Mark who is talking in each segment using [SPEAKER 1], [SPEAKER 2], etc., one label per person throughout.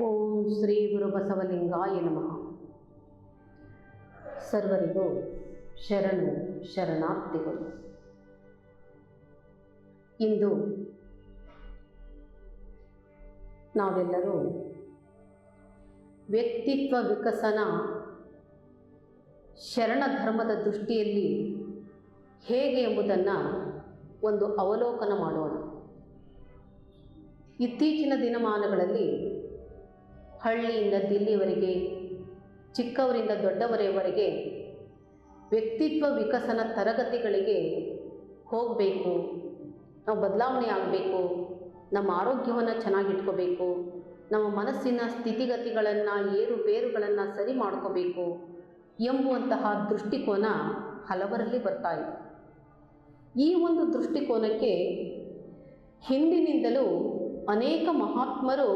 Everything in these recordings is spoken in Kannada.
[SPEAKER 1] ಓಂ ಶ್ರೀ ಗುರು ಬಸವಲಿಂಗಾಯ ನಮಃ. ಸರ್ವರಿಗೂ ಶರಣು ಶರಣಾರ್ಥಿಗಳು. ಇಂದು ನಾವೆಲ್ಲರೂ ವ್ಯಕ್ತಿತ್ವ ವಿಕಸನ ಶರಣ ಧರ್ಮದ ದೃಷ್ಟಿಯಲ್ಲಿ ಹೇಗೆ ಎಂಬುದನ್ನು ಒಂದು ಅವಲೋಕನ ಮಾಡೋಣ. ಇತ್ತೀಚಿನ ದಿನಮಾನಗಳಲ್ಲಿ ಹಳ್ಳಿಯಿಂದ ದಿಲ್ಲಿಯವರೆಗೆ, ಚಿಕ್ಕವರಿಂದ ದೊಡ್ಡವರವರೆಗೆ ವ್ಯಕ್ತಿತ್ವ ವಿಕಸನ ತರಗತಿಗಳಿಗೆ ಹೋಗಬೇಕು, ನಾವು ಬದಲಾವಣೆ ಆಗಬೇಕು, ನಮ್ಮ ಆರೋಗ್ಯವನ್ನು ಚೆನ್ನಾಗಿಟ್ಕೋಬೇಕು, ನಮ್ಮ ಮನಸ್ಸಿನ ಸ್ಥಿತಿಗತಿಗಳನ್ನು ಏರುಪೇರುಗಳನ್ನು ಸರಿ ಮಾಡ್ಕೋಬೇಕು ಎಂಬುವಂತಹ ದೃಷ್ಟಿಕೋನ ಹಲವರಲ್ಲಿ ಬರ್ತಾ ಇದೆ. ಈ ಒಂದು ದೃಷ್ಟಿಕೋನಕ್ಕೆ ಹಿಂದಿನಿಂದಲೂ ಅನೇಕ ಮಹಾತ್ಮರು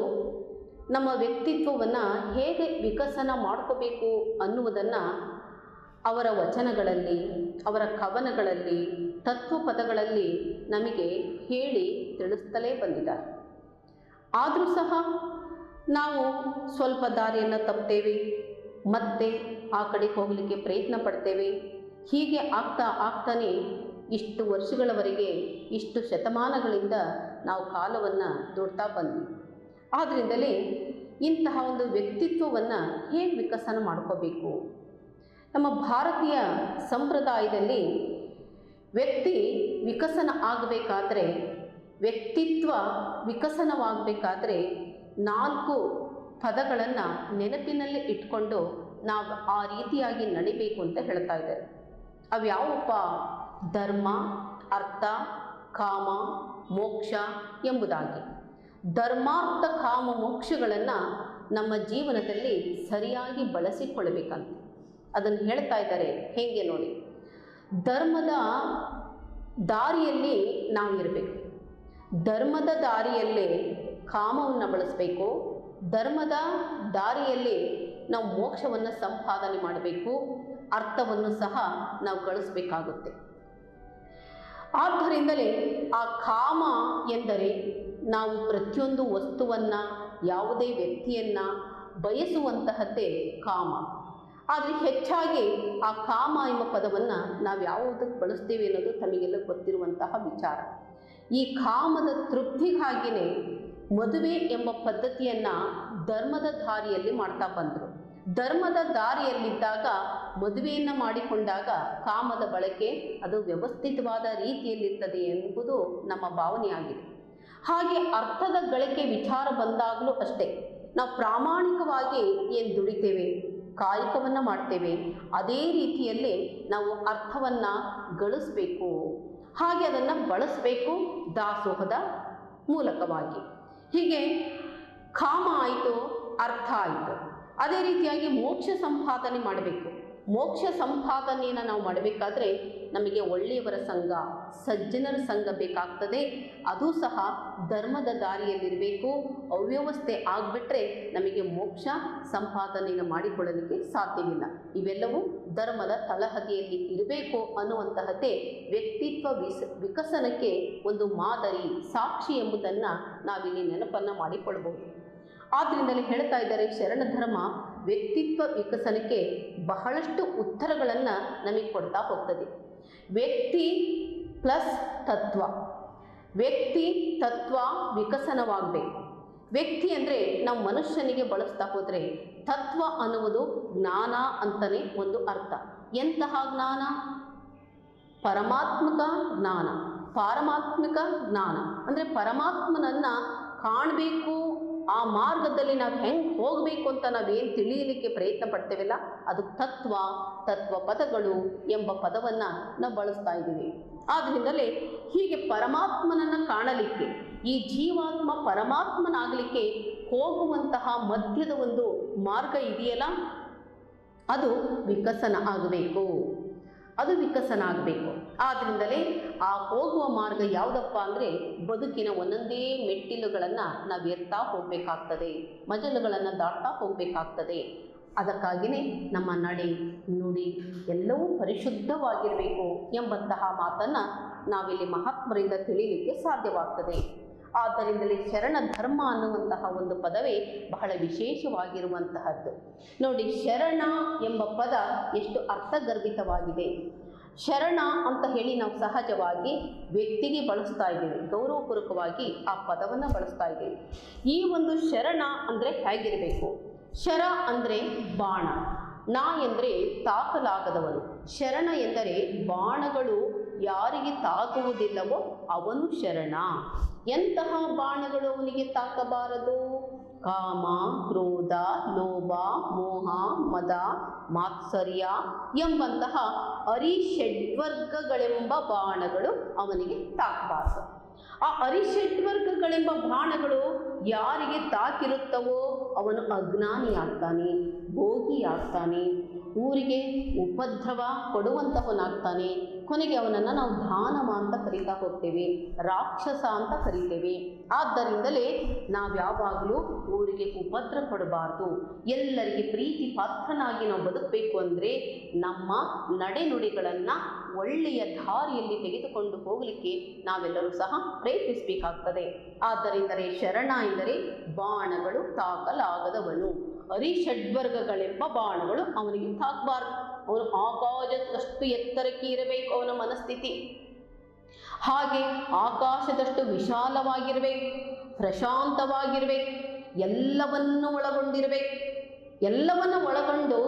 [SPEAKER 1] ನಮ್ಮ ವ್ಯಕ್ತಿತ್ವವನ್ನು ಹೇಗೆ ವಿಕಸನ ಮಾಡ್ಕೋಬೇಕು ಅನ್ನುವುದನ್ನು ಅವರ ವಚನಗಳಲ್ಲಿ, ಅವರ ಕವನಗಳಲ್ಲಿ, ತತ್ವಪದಗಳಲ್ಲಿ ನಮಗೆ ಹೇಳಿ ತಿಳಿಸ್ತಲೇ ಬಂದಿದ್ದಾರೆ. ಆದರೂ ಸಹ ನಾವು ಸ್ವಲ್ಪ ದಾರಿಯನ್ನು ತಪ್ಪುತ್ತೇವೆ, ಮತ್ತೆ ಆ ಕಡೆಗೆ ಹೋಗಲಿಕ್ಕೆ ಪ್ರಯತ್ನ ಪಡ್ತೇವೆ. ಹೀಗೆ ಆಗ್ತಾನೆ ಇಷ್ಟು ವರ್ಷಗಳವರೆಗೆ, ಇಷ್ಟು ಶತಮಾನಗಳಿಂದ ನಾವು ಕಾಲವನ್ನು ದೂಡ್ತಾ ಬಂದ್ವಿ. ಆದ್ದರಿಂದಲೇ ಇಂತಹ ಒಂದು ವ್ಯಕ್ತಿತ್ವವನ್ನು ಹೇಗೆ ವಿಕಸನ ಮಾಡ್ಕೋಬೇಕು? ನಮ್ಮ ಭಾರತೀಯ ಸಂಪ್ರದಾಯದಲ್ಲಿ ವ್ಯಕ್ತಿ ವಿಕಸನ ಆಗಬೇಕಾದ್ರೆ, ವ್ಯಕ್ತಿತ್ವ ವಿಕಸನವಾಗಬೇಕಾದ್ರೆ 4 ಪದಗಳನ್ನು ನೆನಪಿನಲ್ಲಿ ಇಟ್ಕೊಂಡು ನಾವು ಆ ರೀತಿಯಾಗಿ ನಡಿಬೇಕು ಅಂತ ಹೇಳ್ತಾ ಇದ್ದಾರೆ. ಅವ್ಯಾವಪ್ಪ? ಧರ್ಮ, ಅರ್ಥ, ಕಾಮ, ಮೋಕ್ಷ ಎಂಬುದಾಗಿ. ಧರ್ಮಾರ್ಥ ಕಾಮ ಮೋಕ್ಷಗಳನ್ನು ನಮ್ಮ ಜೀವನದಲ್ಲಿ ಸರಿಯಾಗಿ ಬಳಸಿಕೊಳ್ಳಬೇಕಂತ ಅದನ್ನು ಹೇಳ್ತಾ ಇದ್ದಾರೆ. ಹೇಗೆ ನೋಡಿ, ಧರ್ಮದ ದಾರಿಯಲ್ಲಿ ನಾವು ಇರಬೇಕು, ಧರ್ಮದ ದಾರಿಯಲ್ಲೇ ಕಾಮವನ್ನು ಬಳಸಬೇಕು, ಧರ್ಮದ ದಾರಿಯಲ್ಲಿ ನಾವು ಮೋಕ್ಷವನ್ನು ಸಂಪಾದನೆ ಮಾಡಬೇಕು, ಅರ್ಥವನ್ನು ಸಹ ನಾವು ಗಳಿಸಬೇಕಾಗುತ್ತೆ. ಆದ್ದರಿಂದಲೇ ಆ ಕಾಮ ಎಂದರೆ ನಾವು ಪ್ರತಿಯೊಂದು ವಸ್ತುವನ್ನು, ಯಾವುದೇ ವ್ಯಕ್ತಿಯನ್ನು ಬಯಸುವಂತಹದ್ದೇ ಕಾಮ. ಆದರೆ ಹೆಚ್ಚಾಗಿ ಆ ಕಾಮ ಎಂಬ ಪದವನ್ನು ನಾವು ಯಾವುದಕ್ಕೆ ಬಳಸ್ತೀವಿ ಅನ್ನೋದು ತಮಗೆಲ್ಲ ಗೊತ್ತಿರುವಂತಹ ವಿಚಾರ. ಈ ಕಾಮದ ತೃಪ್ತಿಗಾಗಿಯೇ ಮದುವೆ ಎಂಬ ಪದ್ಧತಿಯನ್ನು ಧರ್ಮದ ದಾರಿಯಲ್ಲಿ ಮಾಡ್ತಾ ಬಂದರು. ಧರ್ಮದ ದಾರಿಯಲ್ಲಿದ್ದಾಗ ಮದುವೆಯನ್ನು ಮಾಡಿಕೊಂಡಾಗ ಕಾಮದ ಬಳಕೆ ಅದು ವ್ಯವಸ್ಥಿತವಾದ ರೀತಿಯಲ್ಲಿರ್ತದೆ ಎಂಬುದು ನಮ್ಮ ಭಾವನೆಯಾಗಿದೆ. ಹಾಗೆ ಅರ್ಥದ ಗಳಿಕೆ ವಿಚಾರ ಬಂದಾಗಲೂ ಅಷ್ಟೇ, ನಾವು ಪ್ರಾಮಾಣಿಕವಾಗಿ ಏನು ದುಡಿತೇವೆ, ಕಾಯಕವನ್ನು ಮಾಡ್ತೇವೆ, ಅದೇ ರೀತಿಯಲ್ಲೇ ನಾವು ಅರ್ಥವನ್ನು ಗಳಿಸಬೇಕು, ಹಾಗೆ ಅದನ್ನು ಬಳಸಬೇಕು ದಾಸೋಹದ ಮೂಲಕವಾಗಿ. ಹೀಗೆ ಕಾಮ ಆಯಿತು, ಅರ್ಥ ಆಯಿತು. ಅದೇ ರೀತಿಯಾಗಿ ಮೋಕ್ಷ ಸಂಪಾದನೆ ಮಾಡಬೇಕು. ಮೋಕ್ಷ ಸಂಪಾದನೆಯನ್ನು ನಾವು ಮಾಡಬೇಕಾದ್ರೆ ನಮಗೆ ಒಳ್ಳೆಯವರ ಸಂಘ, ಸಜ್ಜನರ ಸಂಘ ಬೇಕಾಗ್ತದೆ. ಅದು ಸಹ ಧರ್ಮದ ದಾರಿಯಲ್ಲಿರಬೇಕು. ಅವ್ಯವಸ್ಥೆ ಆಗಿಬಿಟ್ರೆ ನಮಗೆ ಮೋಕ್ಷ ಸಂಪಾದನೆಯನ್ನು ಮಾಡಿಕೊಳ್ಳಲಿಕ್ಕೆ ಸಾಧ್ಯವಿಲ್ಲ. ಇವೆಲ್ಲವೂ ಧರ್ಮದ ತಳಹದಿಯಲ್ಲಿ ಇರಬೇಕು ಅನ್ನುವಂತಹದ್ದೇ ವ್ಯಕ್ತಿತ್ವ ವಿಕಸನಕ್ಕೆ ಒಂದು ಮಾದರಿ, ಸಾಕ್ಷಿ ಎಂಬುದನ್ನು ನಾವಿಲ್ಲಿ ನೆನಪನ್ನು ಮಾಡಿಕೊಳ್ಳಬಹುದು. ಆದ್ದರಿಂದಲೇ ಹೇಳ್ತಾ ಇದ್ದಾರೆ, ಶರಣ ಧರ್ಮ ವ್ಯಕ್ತಿತ್ವ ವಿಕಸನಕ್ಕೆ ಬಹಳಷ್ಟು ಉತ್ತರಗಳನ್ನು ನಮಗೆ ಕೊಡ್ತಾ ಹೋಗ್ತದೆ. ವ್ಯಕ್ತಿ ಪ್ಲಸ್ ತತ್ವ, ವ್ಯಕ್ತಿ ತತ್ವ ವಿಕಸನವಾಗಬೇಕು. ವ್ಯಕ್ತಿ ಅಂದರೆ ನಾವು ಮನುಷ್ಯನಿಗೆ ಬಳಸ್ತಾ ಹೋದರೆ, ತತ್ವ ಅನ್ನುವುದು ಜ್ಞಾನ ಅಂತಲೇ ಒಂದು ಅರ್ಥ. ಎಂತಹ ಜ್ಞಾನ? ಪರಮಾತ್ಮಕ ಜ್ಞಾನ, ಪಾರಮಾತ್ಮಿಕ ಜ್ಞಾನ. ಅಂದರೆ ಪರಮಾತ್ಮನನ್ನು ಕಾಣಬೇಕು, ಆ ಮಾರ್ಗದಲ್ಲಿ ನಾವು ಹೆಂಗೆ ಹೋಗಬೇಕು ಅಂತ ನಾವೇನು ತಿಳಿಯಲಿಕ್ಕೆ ಪ್ರಯತ್ನ ಪಡ್ತೇವಲ್ಲ, ಅದು ತತ್ವ, ತತ್ವ ಪದಗಳು ಎಂಬ ಪದವನ್ನು ನಾವು ಬಳಸ್ತಾ ಇದ್ದೀವಿ. ಆದ್ದರಿಂದಲೇ ಹೀಗೆ ಪರಮಾತ್ಮನನ್ನು ಕಾಣಲಿಕ್ಕೆ, ಈ ಜೀವಾತ್ಮ ಪರಮಾತ್ಮನಾಗಲಿಕ್ಕೆ ಹೋಗುವಂತಹ ಮಧ್ಯದ ಒಂದು ಮಾರ್ಗ ಇದೆಯಲ್ಲ, ಅದು ವಿಕಸನ ಆಗಬೇಕು, ಅದು ವಿಕಸನ ಆಗಬೇಕು. ಆದ್ದರಿಂದಲೇ ಆ ಹೋಗುವ ಮಾರ್ಗ ಯಾವುದಪ್ಪ ಅಂದರೆ, ಬದುಕಿನ ಒಂದೊಂದೇ ಮೆಟ್ಟಿಲುಗಳನ್ನು ನಾವು ಏರ್ತಾ ಹೋಗಬೇಕಾಗ್ತದೆ, ಮಜಲುಗಳನ್ನು ದಾಟ್ತಾ ಹೋಗಬೇಕಾಗ್ತದೆ. ಅದಕ್ಕಾಗಿಯೇ ನಮ್ಮ ನಡೆ, ನುಡಿ ಎಲ್ಲವೂ ಪರಿಶುದ್ಧವಾಗಿರಬೇಕು ಎಂಬಂತಹ ಮಾತನ್ನು ನಾವಿಲ್ಲಿ ಮಹಾತ್ಮರಿಂದ ತಿಳಿಯಲಿಕ್ಕೆ ಸಾಧ್ಯವಾಗ್ತದೆ. ಆದ್ದರಿಂದಲೇ ಶರಣ ಧರ್ಮ ಅನ್ನುವಂತಹ ಒಂದು ಪದವೇ ಬಹಳ ವಿಶೇಷವಾಗಿರುವಂತಹದ್ದು. ನೋಡಿ, ಶರಣ ಎಂಬ ಪದ ಎಷ್ಟು ಅರ್ಥಗರ್ಭಿತವಾಗಿದೆ. ಶರಣ ಅಂತ ಹೇಳಿ ನಾವು ಸಹಜವಾಗಿ ವ್ಯಕ್ತಿಗೆ ಬಳಸ್ತಾ ಇದ್ದೇವೆ, ಗೌರವಪೂರ್ವಕವಾಗಿ ಆ ಪದವನ್ನು ಬಳಸ್ತಾ ಇದ್ದೇವೆ. ಈ ಒಂದು ಶರಣ ಅಂದರೆ ಹೇಗಿರಬೇಕು? ಶರ ಅಂದರೆ ಬಾಣ, ನಾ ಎಂದರೆ ತಾಕಲಾಗದವನು. ಶರಣ ಎಂದರೆ ಬಾಣಗಳು ಯಾರಿಗೆ ತಾಕುವುದಿಲ್ಲವೋ ಅವನು ಶರಣ. ಎಂತಹ ಬಾಣಗಳು ಅವನಿಗೆ ತಾಕಬಾರದು? ಕಾಮ, ಕ್ರೋಧ, ಲೋಭ, ಮೋಹ, ಮದ, ಮಾತ್ಸರ್ಯ ಎಂಬಂತಹ ಅರಿಷಡ್ವರ್ಗಗಳೆಂಬ ಬಾಣಗಳು ಅವನಿಗೆ ತಾಕಬಾರದು. ಆ ಅರಿಷಡ್ವರ್ಗಗಳೆಂಬ ಬಾಣಗಳು ಯಾರಿಗೆ ತಾಕಿರುತ್ತವೋ ಅವನು ಅಜ್ಞಾನಿಯಾಗ್ತಾನೆ, ಭೋಗಿಯಾಗ್ತಾನೆ, ಊರಿಗೆ ಉಪದ್ರವ ಕೊಡುವಂತವನಾಗ್ತಾನೆ. ಕೊನೆಗೆ ಅವನನ್ನು ನಾವು ದಾನವ ಅಂತ ಕರೀತಾ ಹೋಗ್ತೇವೆ, ರಾಕ್ಷಸ ಅಂತ ಕರಿತೇವೆ. ಆದ್ದರಿಂದಲೇ ನಾವು ಯಾವಾಗಲೂ ಊರಿಗೆ ಉಪದ್ರ ಕೊಡಬಾರ್ದು. ಎಲ್ಲರಿಗೆ ಪ್ರೀತಿ ಪಾತ್ರನಾಗಿ ನಾವು ಬದುಕಬೇಕು ಅಂದರೆ ನಮ್ಮ ನಡೆನುಡಿಗಳನ್ನು ಒಳ್ಳೆಯ ದಾರಿಯಲ್ಲಿ ತೆಗೆದುಕೊಂಡು ಹೋಗಲಿಕ್ಕೆ ನಾವೆಲ್ಲರೂ ಸಹ ಪ್ರಯತ್ನಿಸಬೇಕಾಗ್ತದೆ. ಆದ್ದರಿಂದಲೇ ಶರಣ ಎಂದರೆ ಬಾಣಗಳು ತಾಕಲಾಗದವನು. ಅರಿಷಡ್ವರ್ಗಗಳೆಂಬ ಬಾಣಗಳು ಅವನಿಗೆ ತಾಕಬಾರದು. ಅವನು ಆಕಾಶದಷ್ಟು ಎತ್ತರಕ್ಕೆ ಇರಬೇಕು ಅವನ ಮನಸ್ಥಿತಿ. ಹಾಗೆ ಆಕಾಶದಷ್ಟು ವಿಶಾಲವಾಗಿರಬೇಕು, ಪ್ರಶಾಂತವಾಗಿರಬೇಕು, ಎಲ್ಲವನ್ನು ಒಳಗೊಂಡಿರಬೇಕು. ಎಲ್ಲವನ್ನು ಒಳಗೊಂಡು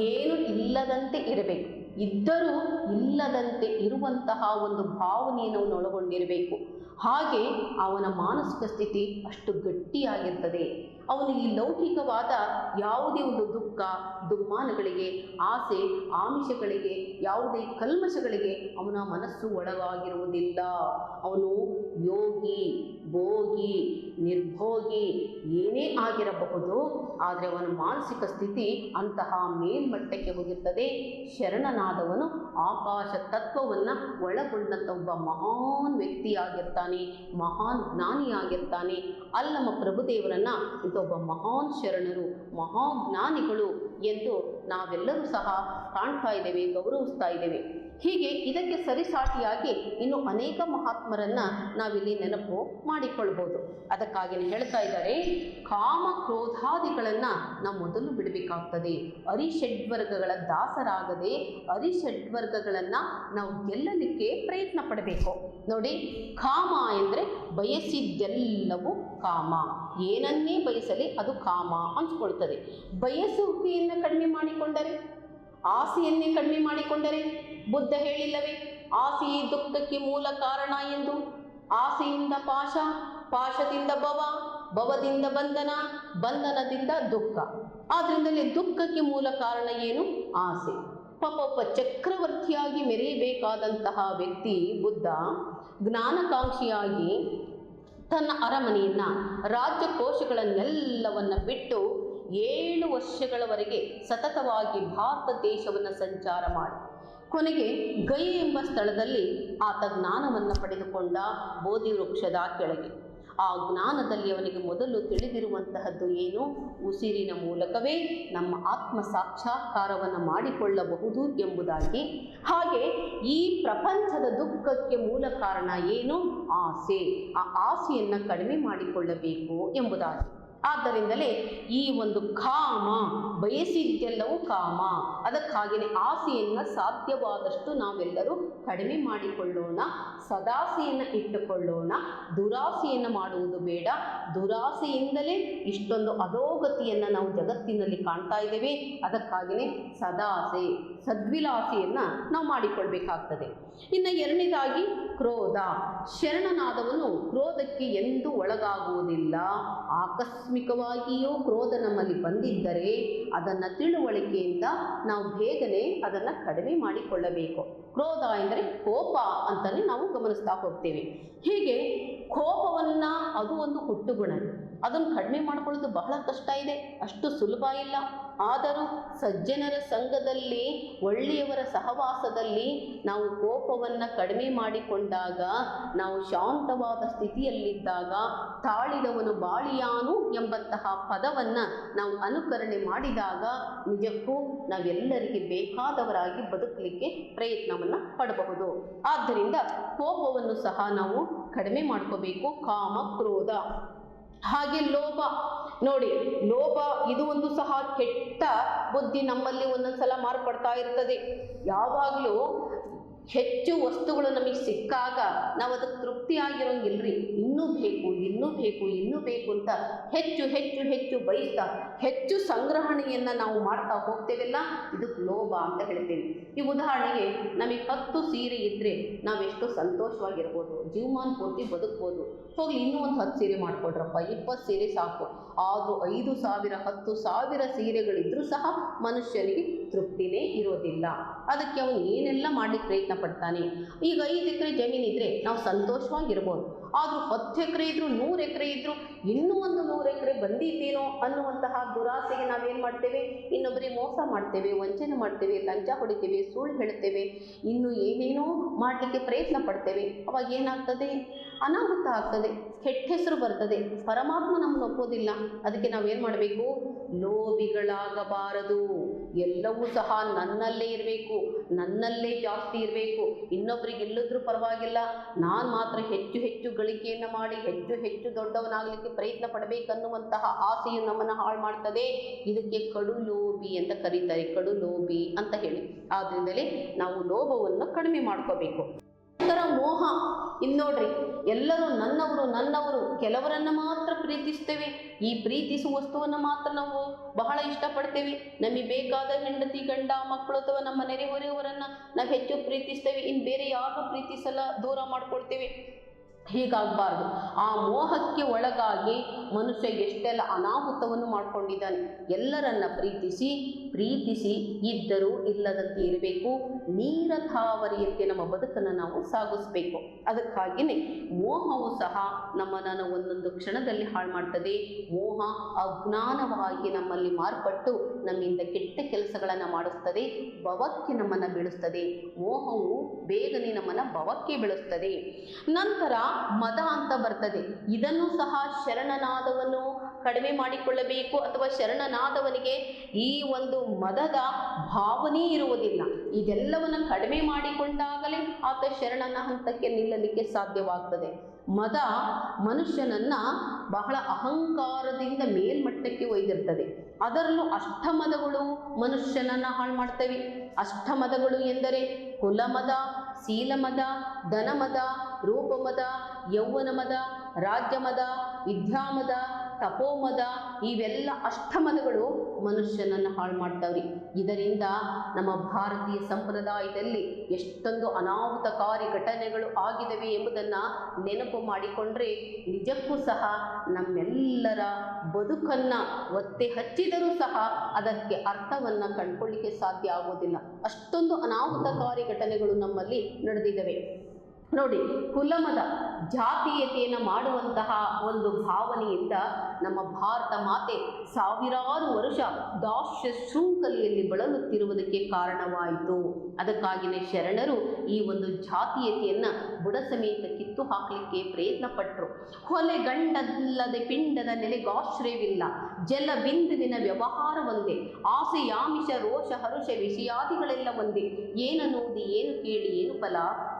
[SPEAKER 1] ಏನು ಇಲ್ಲದಂತೆ ಇರಬೇಕು, ಇದ್ದರೂ ಇಲ್ಲದಂತೆ ಇರುವಂತಹ ಒಂದು ಭಾವನೆಯನ್ನು ಅವನು ಒಳಗೊಂಡಿರಬೇಕು. ಹಾಗೆ ಅವನ ಮಾನಸಿಕ ಸ್ಥಿತಿ ಅಷ್ಟು ಗಟ್ಟಿಯಾಗಿರ್ತದೆ. ಅವನು ಈ ಲೌಕಿಕವಾದ ಯಾವುದೇ ಒಂದು ದುಃಖ, ದುಮ್ಮಾನಗಳಿಗೆ, ಆಸೆ, ಆಮಿಷಗಳಿಗೆ, ಯಾವುದೇ ಕಲ್ಮಶಗಳಿಗೆ ಅವನ ಮನಸ್ಸು ಒಳಗಾಗಿರುವುದಿಲ್ಲ. ಅವನು ಯೋಗಿ, ಭೋಗಿ, ನಿರ್ಭೋಗಿ ಏನೇ ಆಗಿರಬಹುದು, ಆದರೆ ಅವನ ಮಾನಸಿಕ ಸ್ಥಿತಿ ಅಂತಹ ಮೇಲ್ಮಟ್ಟಕ್ಕೆ ಹೋಗಿರ್ತದೆ. ಶರಣನಾದವನು ಆಕಾಶ ತತ್ವವನ್ನು ಒಳಗೊಂಡಂಥ ಒಬ್ಬ ಮಹಾನ್ ವ್ಯಕ್ತಿಯಾಗಿರ್ತಾನೆ, ಮಹಾನ್ ಜ್ಞಾನಿಯಾಗಿರ್ತಾನೆ. ಅಲ್ಲಮ್ಮ ಪ್ರಭುದೇವರನ್ನು ಒಬ್ಬ ಮಹಾನ್ ಶರಣರು, ಮಹಾಜ್ಞಾನಿಗಳು ಎಂದು ನಾವೆಲ್ಲರೂ ಸಹ ಕಾಣ್ತಾ ಇದ್ದೇವೆ, ಗೌರವಿಸ್ತಾ ಇದ್ದೇವೆ. ಹೀಗೆ ಇದಕ್ಕೆ ಸರಿಸಾಟಿಯಾಗಿ ಇನ್ನು ಅನೇಕ ಮಹಾತ್ಮರನ್ನು ನಾವಿಲ್ಲಿ ನೆನಪು ಮಾಡಿಕೊಳ್ಬೋದು. ಅದಕ್ಕಾಗಿ ಹೇಳ್ತಾ ಇದ್ದಾರೆ, ಕಾಮ ಕ್ರೋಧಾದಿಗಳನ್ನು ನಾವು ಮೊದಲು ಬಿಡಬೇಕಾಗ್ತದೆ. ಅರಿಷಡ್ವರ್ಗಗಳ ದಾಸರಾಗದೆ ಅರಿಷಡ್ವರ್ಗಗಳನ್ನು ನಾವು ಗೆಲ್ಲಲಿಕ್ಕೆ ಪ್ರಯತ್ನ ಪಡಬೇಕು. ನೋಡಿ, ಕಾಮ ಎಂದರೆ ಬಯಸಿದ್ದೆಲ್ಲವೂ ಕಾಮ. ಏನನ್ನೇ ಬಯಸಲಿ ಅದು ಕಾಮ ಅನ್ಸ್ಕೊಳ್ತದೆ. ಬಯಸುವಿಕೆಯನ್ನು ಕಡಿಮೆ ಮಾಡಿಕೊಂಡರೆ, ಆಸೆಯನ್ನೇ ಕಡಿಮೆ ಮಾಡಿಕೊಂಡರೆ, ಬುದ್ಧ ಹೇಳಿಲ್ಲವೇ ಆಸೆ ದುಃಖಕ್ಕೆ ಮೂಲ ಕಾರಣ ಎಂದು? ಆಸೆಯಿಂದ ಪಾಶ, ಪಾಶದಿಂದ ಭವ, ಭವದಿಂದ ಬಂಧನ, ಬಂಧನದಿಂದ ದುಃಖ. ಆದ್ದರಿಂದಲೇ ದುಃಖಕ್ಕೆ ಮೂಲ ಕಾರಣ ಏನು? ಆಸೆ. ಪಾಪ ಚಕ್ರವರ್ತಿಯಾಗಿ ಮೆರೆಯಬೇಕಾದಂತಹ ವ್ಯಕ್ತಿ ಬುದ್ಧ ಜ್ಞಾನಕಾಂಕ್ಷಿಯಾಗಿ ತನ್ನ ಅರಮನೆಯನ್ನು, ರಾಜ್ಯಕೋಶಗಳನ್ನೆಲ್ಲವನ್ನು ಬಿಟ್ಟು 7 ವರ್ಷಗಳವರೆಗೆ ಸತತವಾಗಿ ಭಾರತ ದೇಶವನ್ನು ಸಂಚಾರ ಮಾಡಿ ಕೊನೆಗೆ ಗಯ ಎಂಬ ಸ್ಥಳದಲ್ಲಿ ಆತ ಜ್ಞಾನವನ್ನು ಪಡೆದುಕೊಂಡ. ಬೋಧಿ ವೃಕ್ಷದ ಕೆಳಗೆ ಆ ಜ್ಞಾನದಲ್ಲಿ ಅವನಿಗೆ ಮೊದಲು ತಿಳಿದಿರುವಂತಹದ್ದು ಏನು? ಉಸಿರಿನ ಮೂಲಕವೇ ನಮ್ಮ ಆತ್ಮ ಸಾಕ್ಷಾತ್ಕಾರವನ್ನು ಮಾಡಿಕೊಳ್ಳಬಹುದು ಎಂಬುದಾಗಿ. ಹಾಗೆ ಈ ಪ್ರಪಂಚದ ದುಃಖಕ್ಕೆ ಮೂಲ ಕಾರಣ ಏನು? ಆಸೆ. ಆ ಆಸೆಯನ್ನು ಕಡಿಮೆ ಮಾಡಿಕೊಳ್ಳಬೇಕು ಎಂಬುದಾಗಿ. ಆದ್ದರಿಂದಲೇ ಈ ಒಂದು ಕಾಮ, ಬಯಸಿದ್ದೆಲ್ಲವೂ ಕಾಮ. ಅದಕ್ಕಾಗಿಯೇ ಆಸೆಯನ್ನು ಸಾಧ್ಯವಾದಷ್ಟು ನಾವೆಲ್ಲರೂ ಕಡಿಮೆ ಮಾಡಿಕೊಳ್ಳೋಣ, ಸದಾಸೆಯನ್ನು ಇಟ್ಟುಕೊಳ್ಳೋಣ. ದುರಾಸೆಯನ್ನು ಮಾಡುವುದು ಬೇಡ. ದುರಾಸೆಯಿಂದಲೇ ಇಷ್ಟೊಂದು ಅಧೋಗತಿಯನ್ನು ನಾವು ಜಗತ್ತಿನಲ್ಲಿ ಕಾಣ್ತಾ ಇದ್ದೇವೆ. ಅದಕ್ಕಾಗಿಯೇ ಸದಾಸೆ, ಸದ್ವಿಲಾಸೆಯನ್ನು ನಾವು ಮಾಡಿಕೊಳ್ಬೇಕಾಗ್ತದೆ. ಇನ್ನು ಎರಡನೇದಾಗಿ ಕ್ರೋಧ. ಶರಣನಾದವನು ಕ್ರೋಧಕ್ಕೆ ಎಂದೂ ಒಳಗಾಗುವುದಿಲ್ಲ. ಆಕಸ್ಮಿಕವಾಗಿಯೂ ಕ್ರೋಧ ನಮ್ಮಲ್ಲಿ ಬಂದಿದ್ದರೆ ಅದನ್ನು ತಿಳುವಳಿಕೆಯಿಂದ ನಾವು ಬೇಗನೆ ಅದನ್ನು ಕಡಿಮೆ ಮಾಡಿಕೊಳ್ಳಬೇಕು. ಕ್ರೋಧ ಎಂದರೆ ಕೋಪ ಅಂತಲೇ ನಾವು ಗಮನಿಸ್ತಾ ಹೋಗ್ತೇವೆ. ಹೀಗೆ ಕೋಪವನ್ನು, ಅದು ಒಂದು ಹುಟ್ಟುಗುಣ, ಅದನ್ನು ಕಡಿಮೆ ಮಾಡ್ಕೊಳ್ಳೋದು ಬಹಳ ಕಷ್ಟ ಇದೆ, ಅಷ್ಟು ಸುಲಭ ಇಲ್ಲ. ಆದರೂ ಸಜ್ಜನರ ಸಂಘದಲ್ಲಿ, ಒಳ್ಳೆಯವರ ಸಹವಾಸದಲ್ಲಿ ನಾವು ಕೋಪವನ್ನು ಕಡಿಮೆ ಮಾಡಿಕೊಂಡಾಗ, ನಾವು ಶಾಂತವಾದ ಸ್ಥಿತಿಯಲ್ಲಿದ್ದಾಗ, ತಾಳಿದವನು ಬಾಳಿಯಾನು ಎಂಬಂತಹ ಪದವನ್ನು ನಾವು ಅನುಕರಣೆ ಮಾಡಿದಾಗ ನಿಜಕ್ಕೂ ನಾವೆಲ್ಲರಿಗೆ ಬೇಕಾದವರಾಗಿ ಬದುಕಲಿಕ್ಕೆ ಪ್ರಯತ್ನವನ್ನು ಪಡಬಹುದು. ಆದ್ದರಿಂದ ಕೋಪವನ್ನು ಸಹ ನಾವು ಕಡಿಮೆ ಮಾಡ್ಕೋಬೇಕು. ಕಾಮ, ಕ್ರೋಧ, ಹಾಗೆ ಲೋಭ. ನೋಡಿ, ಲೋಭ ಇದು ಒಂದು ಸಹ ಕೆಟ್ಟ ಬುದ್ಧಿ ನಮ್ಮಲ್ಲಿ ಒಂದೊಂದ್ಸಲ ಮಾರ್ಪಡ್ತಾ ಇರ್ತದೆ. ಯಾವಾಗಲೂ ಹೆಚ್ಚು ವಸ್ತುಗಳು ನಮಗೆ ಸಿಕ್ಕಾಗ ನಾವು ಅದಕ್ಕೆ ತೃಪ್ತಿಯಾಗಿರೋಂಗಿಲ್ರಿ, ಇನ್ನೂ ಬೇಕು ಇನ್ನೂ ಬೇಕು ಇನ್ನೂ ಬೇಕು ಅಂತ ಹೆಚ್ಚು ಹೆಚ್ಚು ಹೆಚ್ಚು ಬಯಸ್ತಾ ಹೆಚ್ಚು ಸಂಗ್ರಹಣೆಯನ್ನು ನಾವು ಮಾಡ್ತಾ ಹೋಗ್ತೇವಲ್ಲ, ಇದಕ್ಕೆ ಲೋಭ ಅಂತ ಹೇಳ್ತೇವೆ. ಈ ಉದಾಹರಣೆಗೆ ನಮಗೆ 10 ಸೀರೆ ಇದ್ದರೆ ನಾವೆಷ್ಟು ಸಂತೋಷವಾಗಿರ್ಬೋದು, ಜೀವಮಾನ ಪೂರ್ತಿ ಬದುಕ್ಬೋದು. ಹೋಗ್ಲಿ ಇನ್ನೂ ಒಂದು 10 ಸೀರೆ ಮಾಡಿಕೊಡ್ರಪ್ಪ, 20 ಸೀರೆ ಸಾಕು. ಆದರೂ 5,000 10,000 ಸೀರೆಗಳಿದ್ರೂ ಸಹ ಮನುಷ್ಯನಿಗೆ ತೃಪ್ತಿನೇ ಇರೋದಿಲ್ಲ. ಅದಕ್ಕೆ ಅವನು ಏನೆಲ್ಲ ಮಾಡಲಿಕ್ಕೆ ಪ್ರಯತ್ನ ಪಡ್ತಾನೆ. ಈಗ 5 ಎಕರೆ ಜಮೀನಿದ್ರೆ ನಾವು ಸಂತೋಷವಾಗಿರ್ಬೋದು, ಆದರೂ 10 ಎಕರೆ ಇದ್ದರೂ 100 ಎಕರೆ ಇದ್ದರೂ ಇನ್ನೂ ಒಂದು 100 ಎಕರೆ ಬಂದಿದ್ದೇನೋ ಅನ್ನುವಂತಹ ದುರಾಸೆಗೆ ನಾವೇನು ಮಾಡ್ತೇವೆ, ಇನ್ನೊಬ್ಬರಿಗೆ ಮೋಸ ಮಾಡ್ತೇವೆ, ವಂಚನೆ ಮಾಡ್ತೇವೆ, ಲಂಚ ಹೊಡಿತೇವೆ, ಸುಳ್ಳು ಹೇಳ್ತೇವೆ, ಇನ್ನು ಏನೇನೋ ಮಾಡಲಿಕ್ಕೆ ಪ್ರಯತ್ನ ಪಡ್ತೇವೆ. ಅವಾಗ ಏನಾಗ್ತದೆ, ಅನಾಹುತ ಆಗ್ತದೆ, ಕೆಟ್ಟ ಹೆಸರು ಬರ್ತದೆ, ಪರಮಾತ್ಮ ನಮ್ಮನ್ನು ಒಪ್ಪೋದಿಲ್ಲ. ಅದಕ್ಕೆ ನಾವೇನು ಮಾಡಬೇಕು, ಲೋಭಿಗಳಾಗಬಾರದು. ಎಲ್ಲವೂ ಸಹ ನನ್ನಲ್ಲೇ ಇರಬೇಕು, ನನ್ನಲ್ಲೇ ಜಾಸ್ತಿ ಇರಬೇಕು, ಇನ್ನೊಬ್ಬರಿಗೆ ಇಲ್ಲದ್ರೂ ಪರವಾಗಿಲ್ಲ, ನಾನು ಮಾತ್ರ ಹೆಚ್ಚು ಹೆಚ್ಚು ಗಳಿಕೆಯನ್ನು ಮಾಡಿ ಹೆಚ್ಚು ಹೆಚ್ಚು ದೊಡ್ಡವನಾಗಲಿಕ್ಕೆ ಪ್ರಯತ್ನ ಪಡಬೇಕನ್ನುವಂತಹ ಆಸೆಯು ನಮ್ಮನ್ನು ಹಾಳು ಮಾಡ್ತದೆ. ಇದಕ್ಕೆ ಕಡು ಲೋಭಿ ಅಂತ ಕರೀತಾರೆ, ಕಡು ಲೋಭಿ ಅಂತ ಹೇಳಿ. ಆದ್ದರಿಂದಲೇ ನಾವು ಲೋಭವನ್ನು ಕಡಿಮೆ ಮಾಡ್ಕೋಬೇಕು. ನಂತರ ಮೋಹ. ನೋಡ್ರಿ, ಎಲ್ಲರೂ ನನ್ನವರು ನನ್ನವರು, ಕೆಲವರನ್ನು ಮಾತ್ರ ಪ್ರೀತಿಸ್ತೇವೆ. ಈ ಪ್ರೀತಿಸುವ ವಸ್ತುವನ್ನು ಮಾತ್ರ ನಾವು ಬಹಳ ಇಷ್ಟಪಡ್ತೇವೆ. ನಮಗೆ ಬೇಕಾದ ಹೆಂಡತಿ, ಗಂಡ, ಮಕ್ಕಳು ಅಥವಾ ನಮ್ಮ ನೆರೆಹೊರೆಯವರನ್ನು ನಾವು ಹೆಚ್ಚು ಪ್ರೀತಿಸ್ತೇವೆ. ಇನ್ನು ಬೇರೆ ಯಾರನ್ನೂ ಪ್ರೀತಿಸಲ್ಲ, ದೂರ ಮಾಡ್ಕೊಳ್ತೇವೆ. ಹೀಗಾಗಬಾರ್ದು. ಆ ಮೋಹಕ್ಕೆ ಒಳಗಾಗಿ ಮನುಷ್ಯ ಎಷ್ಟೆಲ್ಲ ಅನಾಹುತವನ್ನು ಮಾಡಿಕೊಂಡಿದ್ದಾನೆ. ಎಲ್ಲರನ್ನ ಪ್ರೀತಿಸಿ ಇದ್ದರೂ ಇಲ್ಲದಂತೆ ಇರಬೇಕು. ನೀರಥಾವರಿಯಂತೆ ನಮ್ಮ ಬದುಕನ್ನು ನಾವು ಸಾಗಿಸಬೇಕು. ಅದಕ್ಕಾಗಿಯೇ ಮೋಹವು ಸಹ ನಮ್ಮನ್ನು ಒಂದೊಂದು ಕ್ಷಣದಲ್ಲಿ ಹಾಳು ಮಾಡ್ತದೆ. ಮೋಹ ಅಜ್ಞಾನವಾಗಿ ನಮ್ಮಲ್ಲಿ ಮಾರ್ಪಟ್ಟು ನಮ್ಮಿಂದ ಕೆಟ್ಟ ಕೆಲಸಗಳನ್ನು ಮಾಡಿಸ್ತದೆ, ಭವಕ್ಕೆ ನಮ್ಮನ್ನು ಬೀಳಿಸ್ತದೆ. ಮೋಹವು ಬೇಗನೆ ನಮ್ಮನ್ನು ಭವಕ್ಕೆ ಬೀಳಿಸ್ತದೆ. ನಂತರ ಮದ ಅಂತ ಬರ್ತದೆ. ಇದನ್ನು ಸಹ ಶರಣನಾದವನು ಕಡಿಮೆ ಮಾಡಿಕೊಳ್ಳಬೇಕು, ಅಥವಾ ಶರಣನಾದವನಿಗೆ ಈ ಒಂದು ಮದದ ಭಾವನೆ ಇರುವುದಿಲ್ಲ. ಇದೆಲ್ಲವನ್ನು ಕಡಿಮೆ ಮಾಡಿಕೊಂಡಾಗಲೇ ಆತ ಶರಣನ ಹಂತಕ್ಕೆ ನಿಲ್ಲಲಿಕ್ಕೆ ಸಾಧ್ಯವಾಗ್ತದೆ. ಮದ ಮನುಷ್ಯನನ್ನು ಬಹಳ ಅಹಂಕಾರದಿಂದ ಮೇಲ್ಮಟ್ಟಕ್ಕೆ ಒಯ್ದಿರ್ತದೆ. ಅದರಲ್ಲೂ ಅಷ್ಟಮದಗಳು ಮನುಷ್ಯನನ್ನು ಹಾಳು ಮಾಡ್ತವೆ. ಅಷ್ಟಮದಗಳು ಎಂದರೆ ಕುಲಮದ, ಶೀಲಮದ, ಧನಮದ, ರೂಪಮದ, ಯೌವನಮದ, ರಾಜ್ಯಮದ, ವಿದ್ಯಾಮದ, ತಪೋಮದ, ಇವೆಲ್ಲ ಅಷ್ಟಮದಗಳು ಮನುಷ್ಯನನ್ನು ಹಾಳು ಮಾಡ್ತಾವ್ರಿ. ಇದರಿಂದ ನಮ್ಮ ಭಾರತೀಯ ಸಂಪ್ರದಾಯದಲ್ಲಿ ಎಷ್ಟೊಂದು ಅನಾಹುತಕಾರಿ ಘಟನೆಗಳು ಆಗಿದವೆ ಎಂಬುದನ್ನು ನೆನಪು ಮಾಡಿಕೊಂಡ್ರೆ ನಿಜಕ್ಕೂ ಸಹ ನಮ್ಮೆಲ್ಲರ ಬದುಕನ್ನು ಒತ್ತೆ ಹಚ್ಚಿದರೂ ಸಹ ಅದಕ್ಕೆ ಅರ್ಥವನ್ನು ಕಂಡುಕೊಳ್ಳಿಕ್ಕೆ ಸಾಧ್ಯ ಆಗೋದಿಲ್ಲ. ಅಷ್ಟೊಂದು ಅನಾಹುತಕಾರಿ ಘಟನೆಗಳು ನಮ್ಮಲ್ಲಿ ನಡೆದಿದ್ದಾವೆ. ನೋಡಿ, ಕುಲಮದ ಜಾತೀಯತೆಯನ್ನು ಮಾಡುವಂತಹ ಒಂದು ಭಾವನೆಯಿಂದ ನಮ್ಮ ಭಾರತ ಮಾತೆ ಸಾವಿರಾರು ವರ್ಷ ದಾಸ್ಯ ಶೃಂಖಲೆಯಲ್ಲಿ ಬಳಲುತ್ತಿರುವುದಕ್ಕೆ ಕಾರಣವಾಯಿತು. ಅದಕ್ಕಾಗಿಯೇ ಶರಣರು ಈ ಒಂದು ಜಾತೀಯತೆಯನ್ನು ಬುಡ ಸಮೇತ ಕಿತ್ತು ಹಾಕಲಿಕ್ಕೆ ಪ್ರಯತ್ನ ಪಟ್ಟರು. ಹೊಲೆಗಂಡಲ್ಲದೆ ಪಿಂಡದ ನೆಲೆಗಾಶ್ರಯವಿಲ್ಲ, ಜಲ ಬಿಂದುವಿನ ವ್ಯವಹಾರ ಒಂದೇ, ಆಸೆ ಆಮಿಷ ರೋಷ ಹರುಷ ವಿಷಯಾದಿಗಳೆಲ್ಲ ಒಂದೇ, ಏನನ್ನೋದಿ ಏನು ಕೇಳಿ ಏನು ಫಲ,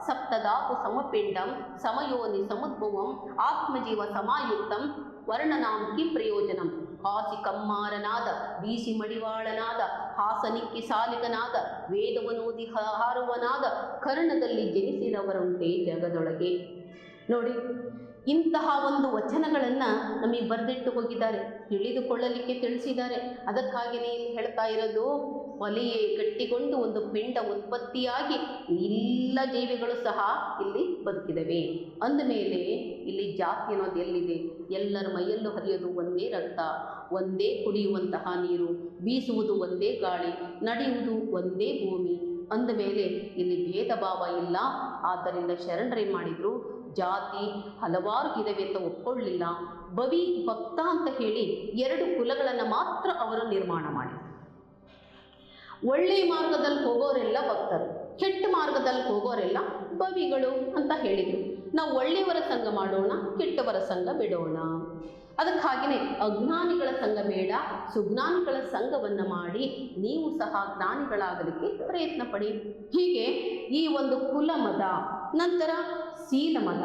[SPEAKER 1] ಸಪ್ತಧಾತು ಸಮಪಿಂಡಂ ಸಮಯೋನಿ ಸಮುದ್ಭವಂ ಆತ್ಮಜೀವ ಸಮಾಯುಕ್ತಂ ವರ್ಣನಾಂ ಕಿ ಪ್ರಯೋಜನಂ. ಹಾಸಿ ಕಮ್ಮಾರನಾದ, ಬೀಸಿ ಮಡಿವಾಳನಾದ, ಹಾಸನಿಕ್ಕಿ ಸಾಲಿಗನಾದ, ವೇದವನೋದಿ ಹಾರುವನಾದ, ಕರ್ಣದಲ್ಲಿ ಜನಿಸಿದವರುಂಟೆ ಜಗದೊಳಗೆ. ನೋಡಿ, ಇಂತಹ ಒಂದು ವಚನಗಳನ್ನು ನಮಗೆ ಬರೆದಿಟ್ಟು ಹೋಗಿದ್ದಾರೆ, ತಿಳಿದುಕೊಳ್ಳಲಿಕ್ಕೆ ತಿಳಿಸಿದ್ದಾರೆ. ಅದಕ್ಕಾಗಿಯೇ ಇಲ್ಲಿ ಹೇಳ್ತಾ ಇರೋದು, ಒಲೆಯೇ ಗಟ್ಟಿಗೊಂಡು ಒಂದು ಪಿಂಡ ಉತ್ಪತ್ತಿಯಾಗಿ ಎಲ್ಲ ಜೀವಿಗಳು ಸಹ ಇಲ್ಲಿ ಬದುಕಿದವೆ. ಅಂದಮೇಲೆ ಇಲ್ಲಿ ಜಾತಿ ಅನ್ನೋದು ಎಲ್ಲಿದೆ? ಎಲ್ಲರ ಮೈಯಲ್ಲೂ ಹರಿಯೋದು ಒಂದೇ ರಕ್ತ, ಒಂದೇ ಕುಡಿಯುವಂತಹ ನೀರು, ಬೀಸುವುದು ಒಂದೇ ಗಾಳಿ, ನಡೆಯುವುದು ಒಂದೇ ಭೂಮಿ. ಅಂದಮೇಲೆ ಇಲ್ಲಿ ಭೇದ ಭಾವ ಇಲ್ಲ. ಆದ್ದರಿಂದ ಶರಣರೇನು ಮಾಡಿದರು? ಜಾತಿ ಹಲವಾರು ಇದಾವೆ ಅಂತ ಒಪ್ಕೊಳ್ಳಿಲ್ಲ. ಭವಿ ಭಕ್ತ ಅಂತ ಹೇಳಿ 2 ಕುಲಗಳನ್ನು ಮಾತ್ರ ಅವರು ನಿರ್ಮಾಣ ಮಾಡಿದರು. ಒಳ್ಳೆಯ ಮಾರ್ಗದಲ್ಲಿ ಹೋಗೋರೆಲ್ಲ ಭಕ್ತರು, ಕೆಟ್ಟ ಮಾರ್ಗದಲ್ಲಿ ಹೋಗೋರೆಲ್ಲ ಭವಿಗಳು ಅಂತ ಹೇಳಿದರು. ನಾವು ಒಳ್ಳೆಯವರ ಸಂಘ ಮಾಡೋಣ, ಕೆಟ್ಟವರ ಸಂಘ ಬಿಡೋಣ. ಅದಕ್ಕಾಗಿಯೇ ಅಜ್ಞಾನಿಗಳ ಸಂಘ ಬೇಡ, ಸುಜ್ಞಾನಿಗಳ ಸಂಘವನ್ನು ಮಾಡಿ ನೀವು ಸಹ ಜ್ಞಾನಿಗಳಾಗಲಿಕ್ಕೆ ಪ್ರಯತ್ನ ಪಡಿ. ಹೀಗೆ ಈ ಒಂದು ಕುಲಮದ, ನಂತರ ಶೀಲಮದ,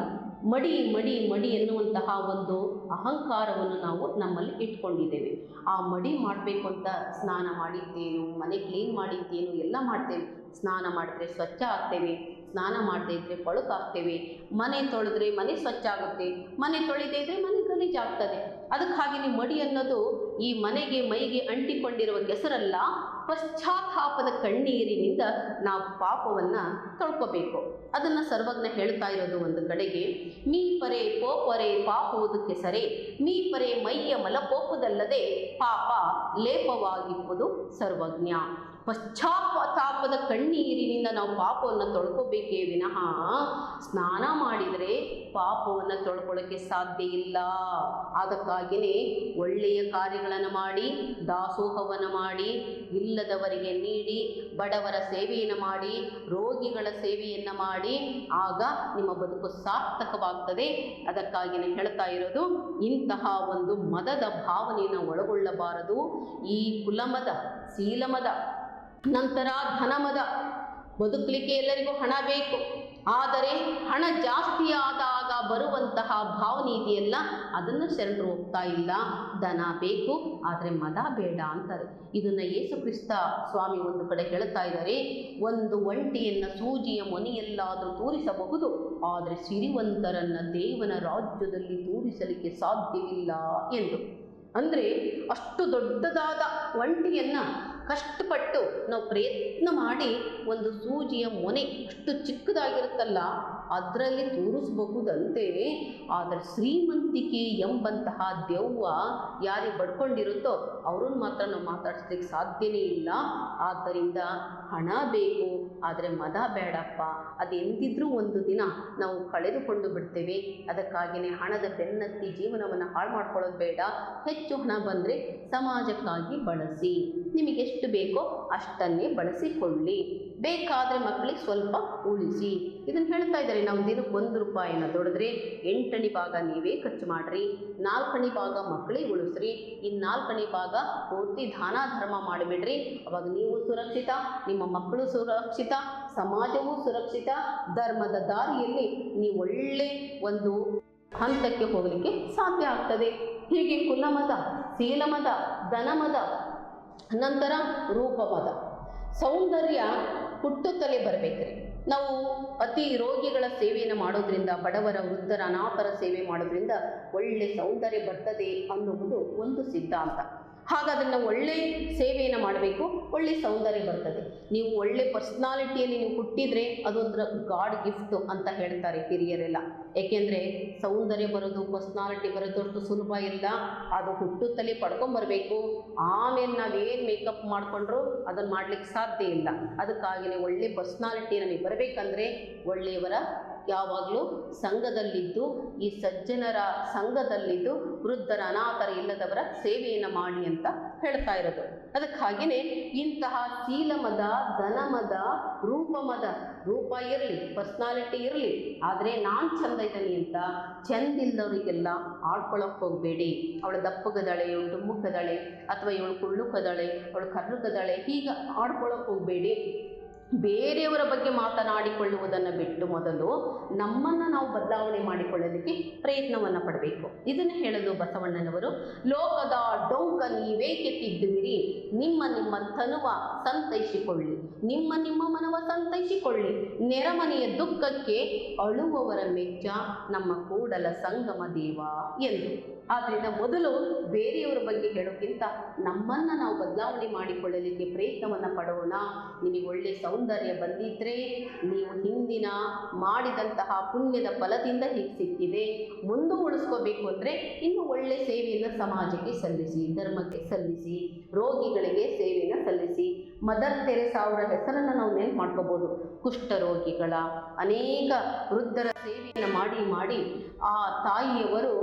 [SPEAKER 1] ಮಡಿ ಮಡಿ ಮಡಿ ಎನ್ನುವಂತಹ ಒಂದು ಅಹಂಕಾರವನ್ನು ನಾವು ನಮ್ಮಲ್ಲಿ ಇಟ್ಕೊಂಡಿದ್ದೇವೆ. ಆ ಮಡಿ ಮಾಡಬೇಕು ಅಂತ ಸ್ನಾನ ಮಾಡಿದ್ದೇನು, ಮನೆ ಕ್ಲೀನ್ ಮಾಡಿದ್ದೇನು ಎಲ್ಲ ಮಾಡ್ತೇವೆ. ಸ್ನಾನ ಮಾಡಿದ್ರೆ ಸ್ವಚ್ಛ ಆಗ್ತೇವೆ, ಸ್ನಾನ ಮಾಡದೇ ಇದ್ದರೆ ಕೊಳಕಾಗ್ತೇವೆ, ಮನೆ ತೊಳೆದ್ರೆ ಮನೆ ಸ್ವಚ್ಛ ಆಗುತ್ತೆ, ಮನೆ ತೊಳೆದೇ ಇದ್ದರೆ ಮನೆ ಗಲೀಜಾಗ್ತದೆ. ಅದಕ್ಕಾಗಿ ಮಡಿ ಅನ್ನೋದು ಈ ಮನೆಗೆ ಮೈಗೆ ಅಂಟಿಕೊಂಡಿರುವ ಕೆಸರಲ್ಲ, ಪಶ್ಚಾತ್ತಾಪದ ಕಣ್ಣೀರಿನಿಂದ ನಾವು ಪಾಪವನ್ನು ತೊಳ್ಕೋಬೇಕು. ಅದನ್ನು ಸರ್ವಜ್ಞ ಹೇಳ್ತಾ ಇರೋದು ಒಂದು ಕಡೆಗೆ, ಮೀ ಪರೆ ಪೋಪರೆ ಪಾಪುವುದು ಕೆಸರೆ, ಮೀ ಪರೆ ಮೈಯ ಮಲಪೋಪುದಲ್ಲದೆ ಪಾಪ ಲೇಪವಾಗಿಪ್ಪುದು ಸರ್ವಜ್ಞ. ಪಶ್ಚಾತ್ತಾಪದ ಕಣ್ಣೀರಿನಿಂದ ನಾವು ಪಾಪವನ್ನು ತೊಳ್ಕೋಬೇಕೇ ವಿನಃ ಸ್ನಾನ ಮಾಡಿದರೆ ಪಾಪವನ್ನು ತೊಳ್ಕೊಳ್ಳೋಕ್ಕೆ ಸಾಧ್ಯ ಇಲ್ಲ. ಅದಕ್ಕಾಗಿಯೇ ಒಳ್ಳೆಯ ಕಾರ್ಯಗಳನ್ನು ಮಾಡಿ, ದಾಸೋಹವನ್ನು ಮಾಡಿ, ಇಲ್ಲದವರಿಗೆ ನೀಡಿ, ಬಡವರ ಸೇವೆಯನ್ನು ಮಾಡಿ, ರೋಗಿಗಳ ಸೇವೆಯನ್ನು ಮಾಡಿ, ಆಗ ನಿಮ್ಮ ಬದುಕು ಸಾರ್ಥಕವಾಗ್ತದೆ. ಅದಕ್ಕಾಗಿಯೇ ಹೇಳ್ತಾ ಇರೋದು, ಇಂತಹ ಒಂದು ಮದದ ಭಾವನೆಯನ್ನು ಒಳಗೊಳ್ಳಬಾರದು. ಈ ಕುಲಮದ, ಶೀಲಮದ, ನಂತರ ಧನಮದ. ಬದುಕಲಿಕ್ಕೆ ಎಲ್ಲರಿಗೂ ಹಣ ಬೇಕು, ಆದರೆ ಹಣ ಜಾಸ್ತಿ ಆದಾಗ ಬರುವಂತಹ ಭಾವನೆ ಇದೆಯಲ್ಲ, ಅದನ್ನು ಶರಣರು ಹೋಗ್ತಾ ಇಲ್ಲ. ಧನ ಬೇಕು ಆದರೆ ಮದ ಬೇಡ ಅಂತಾರೆ. ಇದನ್ನು ಯೇಸು ಕ್ರಿಸ್ತ ಸ್ವಾಮಿ ಒಂದು ಕಡೆ ಹೇಳ್ತಾ ಇದ್ದಾರೆ, ಒಂದು ಒಂಟಿಯನ್ನು ಸೂಜಿಯ ಮೊನೆಯಲ್ಲಾದರೂ ತೂರಿಸಬಹುದು, ಆದರೆ ಸಿರಿವಂತರನ್ನು ದೇವನ ರಾಜ್ಯದಲ್ಲಿ ತೂರಿಸಲಿಕ್ಕೆ ಸಾಧ್ಯವಿಲ್ಲ ಎಂದು. ಅಂದರೆ ಅಷ್ಟು ದೊಡ್ಡದಾದ ಒಂಟಿಯನ್ನು ಕಷ್ಟಪಟ್ಟು ನಾವು ಪ್ರಯತ್ನ ಮಾಡಿ ಒಂದು ಸೂಜಿಯ ಮೊನೆ ಅಷ್ಟು ಚಿಕ್ಕದಾಗಿರುತ್ತಲ್ಲ ಅದರಲ್ಲಿ ತೂರಿಸಬಹುದಂತೆ, ಆದರೆ ಶ್ರೀಮಂತಿಕೆ ಎಂಬಂತಹ ದೆವ್ವ ಯಾರಿಗೆ ಬಡ್ಕೊಂಡಿರುತ್ತೋ ಅವ್ರನ್ನ ಮಾತ್ರ ನಾವು ಮಾತಾಡಿಸ್ಲಿಕ್ಕೆ ಸಾಧ್ಯನೇ ಇಲ್ಲ. ಆದ್ದರಿಂದ ಹಣ ಬೇಕು ಆದರೆ ಮದ ಬೇಡಪ್ಪ, ಅದು ಎಂದಿದ್ರೂ ಒಂದು ದಿನ ನಾವು ಕಳೆದುಕೊಂಡು ಬಿಡ್ತೇವೆ. ಅದಕ್ಕಾಗಿಯೇ ಹಣದ ಬೆನ್ನತ್ತಿ ಜೀವನವನ್ನು ಹಾಳು ಮಾಡ್ಕೊಳ್ಳೋದು ಬೇಡ. ಹೆಚ್ಚು ಹಣ ಬಂದರೆ ಸಮಾಜಕ್ಕಾಗಿ ಬಳಸಿ, ನಿಮಗೆ ಎಷ್ಟು ಬೇಕೋ ಅಷ್ಟನ್ನೇ ಬಳಸಿಕೊಳ್ಳಿ, ಬೇಕಾದರೆ ಮಕ್ಕಳಿಗೆ ಸ್ವಲ್ಪ ಉಳಿಸಿ. ಇದನ್ನು ಹೇಳ್ತಾ ಇದ್ದಾರೆ. ನಾವು ದಿನಕ್ಕೆ 1 ರೂಪಾಯಿನ ದುಡಿದ್ರೆ 8 ಭಾಗ ನೀವೇ ಖರ್ಚು ಮಾಡಿರಿ, 4 ಭಾಗ ಮಕ್ಕಳಿಗೆ ಉಳಿಸ್ರಿ, ಇನ್ನು 4 ಭಾಗ ಪೂರ್ತಿ ದಾನ ಧರ್ಮ ಮಾಡಿಬಿಡ್ರಿ. ಅವಾಗ ನೀವು ಸುರಕ್ಷಿತ, ನಿಮ್ಮ ಮಕ್ಕಳು ಸುರಕ್ಷಿತ, ಸಮಾಜವೂ ಸುರಕ್ಷಿತ. ಧರ್ಮದ ದಾರಿಯಲ್ಲಿ ನೀವು ಒಳ್ಳೆ ಒಂದು ಹಂತಕ್ಕೆ ಹೋಗಲಿಕ್ಕೆ ಸಾಧ್ಯ ಆಗ್ತದೆ. ಹೀಗೆ ಕುಲಮದ, ಶೀಲಮದ, ಧನಮದ, ನಂತರ ರೂಪಮದ. ಸೌಂದರ್ಯ ಹುಟ್ಟುತ್ತಲೇ ಬರಬೇಕ್ರಿ. ನಾವು ಅತಿ ರೋಗಿಗಳ ಸೇವೆಯನ್ನು ಮಾಡೋದ್ರಿಂದ, ಬಡವರ, ವೃದ್ಧರ, ಅನಾಥರ ಸೇವೆ ಮಾಡೋದ್ರಿಂದ ಒಳ್ಳೆ ಸೌಂದರ್ಯ ಬರ್ತದೆ ಅನ್ನುವುದು ಒಂದು ಸಿದ್ಧಾಂತ. ಹಾಗಾದರೆ ನಾವು ಒಳ್ಳೆ ಸೇವೆಯನ್ನು ಮಾಡಬೇಕು, ಒಳ್ಳೆ ಸೌಂದರ್ಯ ಬರ್ತದೆ. ನೀವು ಒಳ್ಳೆ ಪರ್ಸ್ನಾಲಿಟಿಯಲ್ಲಿ ನೀವು ಹುಟ್ಟಿದರೆ ಅದೊಂದು ಗಾಡ್ ಗಿಫ್ಟು ಅಂತ ಹೇಳ್ತಾರೆ ಹಿರಿಯರೆಲ್ಲ. ಏಕೆಂದರೆ ಸೌಂದರ್ಯ ಬರೋದು, ಪರ್ಸ್ನಾಲಿಟಿ ಬರೋದು ಅಷ್ಟು ಸುಲಭ ಇಲ್ಲ. ಅದು ಹುಟ್ಟುತ್ತಲೇ ಪಡ್ಕೊಂಬರ್ಬೇಕು. ಆಮೇಲೆ ನಾವೇನು ಮೇಕಪ್ ಮಾಡಿಕೊಂಡ್ರು ಅದನ್ನು ಮಾಡಲಿಕ್ಕೆ ಸಾಧ್ಯ ಇಲ್ಲ. ಅದಕ್ಕಾಗಿಯೇ ಒಳ್ಳೆ ಪರ್ಸ್ನಾಲಿಟಿ ನಮಗೆ ಬರಬೇಕಂದ್ರೆ ಒಳ್ಳೆಯವರ ಯಾವಾಗಲೂ ಸಂಘದಲ್ಲಿದ್ದು, ಈ ಸಜ್ಜನರ ಸಂಘದಲ್ಲಿದ್ದು, ವೃದ್ಧರ, ಅನಾಥರ, ಇಲ್ಲದವರ ಸೇವೆಯನ್ನು ಮಾಡಿ ಅಂತ ಹೇಳ್ತಾ ಇರೋದು. ಅದಕ್ಕಾಗಿಯೇ ಇಂತಹ ಶೀಲಮದ, ಧನಮದ, ರೂಪಮದ, ರೂಪ ಇರಲಿ, ಪರ್ಸ್ನಾಲಿಟಿ ಇರಲಿ, ಆದರೆ ನಾನು ಚಂದ ಇದ್ದೀನಿ ಅಂತ ಚೆಂದಿಲ್ಲದವರಿಗೆಲ್ಲ ಆಡ್ಕೊಳ್ಳೋಕೆ ಹೋಗಬೇಡಿ. ಅವಳು ದಪ್ಪಗದಳೆ, ಇವಳು ಡುಮ್ಮುಕದಳೆ, ಅಥವಾ ಇವಳು ಕುಳ್ಳುಕದಳೆ, ಅವಳು ಕರ್ರುಕದಳೆ, ಹೀಗೆ ಆಡ್ಕೊಳ್ಳೋಕೆ ಹೋಗಬೇಡಿ. ಬೇರೆಯವರ ಬಗ್ಗೆ ಮಾತನಾಡಿಕೊಳ್ಳುವುದನ್ನು ಬಿಟ್ಟು ಮೊದಲು ನಮ್ಮನ್ನು ನಾವು ಬದಲಾವಣೆ ಮಾಡಿಕೊಳ್ಳಲಿಕ್ಕೆ ಪ್ರಯತ್ನವನ್ನು ಪಡಬೇಕು. ಇದನ್ನು ಹೇಳಲು ಬಸವಣ್ಣನವರು, ಲೋಕದ ಡೊಂಕ ನೀವೇಕೆ ತಿದ್ದುವಿರಿ, ನಿಮ್ಮ ನಿಮ್ಮ ತನುವ ಸಂತೈಸಿಕೊಳ್ಳಿ, ನಿಮ್ಮ ನಿಮ್ಮ ಮನವ ಸಂತೈಸಿಕೊಳ್ಳಿ, ನೆರಮನೆಯ ದುಃಖಕ್ಕೆ ಅಳುವವರ ಮೆಚ್ಚ ನಮ್ಮ ಕೂಡಲ ಸಂಗಮ ದೇವ ಎಂದು. ಆದ್ದರಿಂದ ಮೊದಲು ಬೇರೆಯವರ ಬಗ್ಗೆ ಹೇಳೋಕ್ಕಿಂತ ನಮ್ಮನ್ನು ನಾವು ಬದಲಾವಣೆ ಮಾಡಿಕೊಳ್ಳಲಿಕ್ಕೆ ಪ್ರಯತ್ನವನ್ನು ಪಡೋಣ. ನಿಮಗೆ ಒಳ್ಳೆಯ ಸೌಂದರ್ಯ ಬಂದಿದ್ದರೆ ನೀವು ಹಿಂದಿನ ಮಾಡಿದಂತಹ ಪುಣ್ಯದ ಫಲದಿಂದ ಹೀಗೆ ಸಿಕ್ಕಿದೆ, ಮುಂದೆ ಉಳಿಸ್ಕೋಬೇಕು ಅಂದರೆ ಇನ್ನು ಒಳ್ಳೆಯ ಸೇವೆಯನ್ನು ಸಮಾಜಕ್ಕೆ ಸಲ್ಲಿಸಿ, ಧರ್ಮಕ್ಕೆ ಸಲ್ಲಿಸಿ, ರೋಗಿಗಳಿಗೆ ಸೇವೆಯನ್ನು ಸಲ್ಲಿಸಿ. ಮದರ್ ತೆರೇಸಾ ಅವರ ಹೆಸರನ್ನು ನಾವು ನೆನಪು ಮಾಡ್ಕೋಬೋದು. ಕುಷ್ಠರೋಗಿಗಳ ಅನೇಕ ವೃದ್ಧರ ಸೇವೆಯನ್ನು ಮಾಡಿ ಮಾಡಿ ಆ ತಾಯಿಯವರು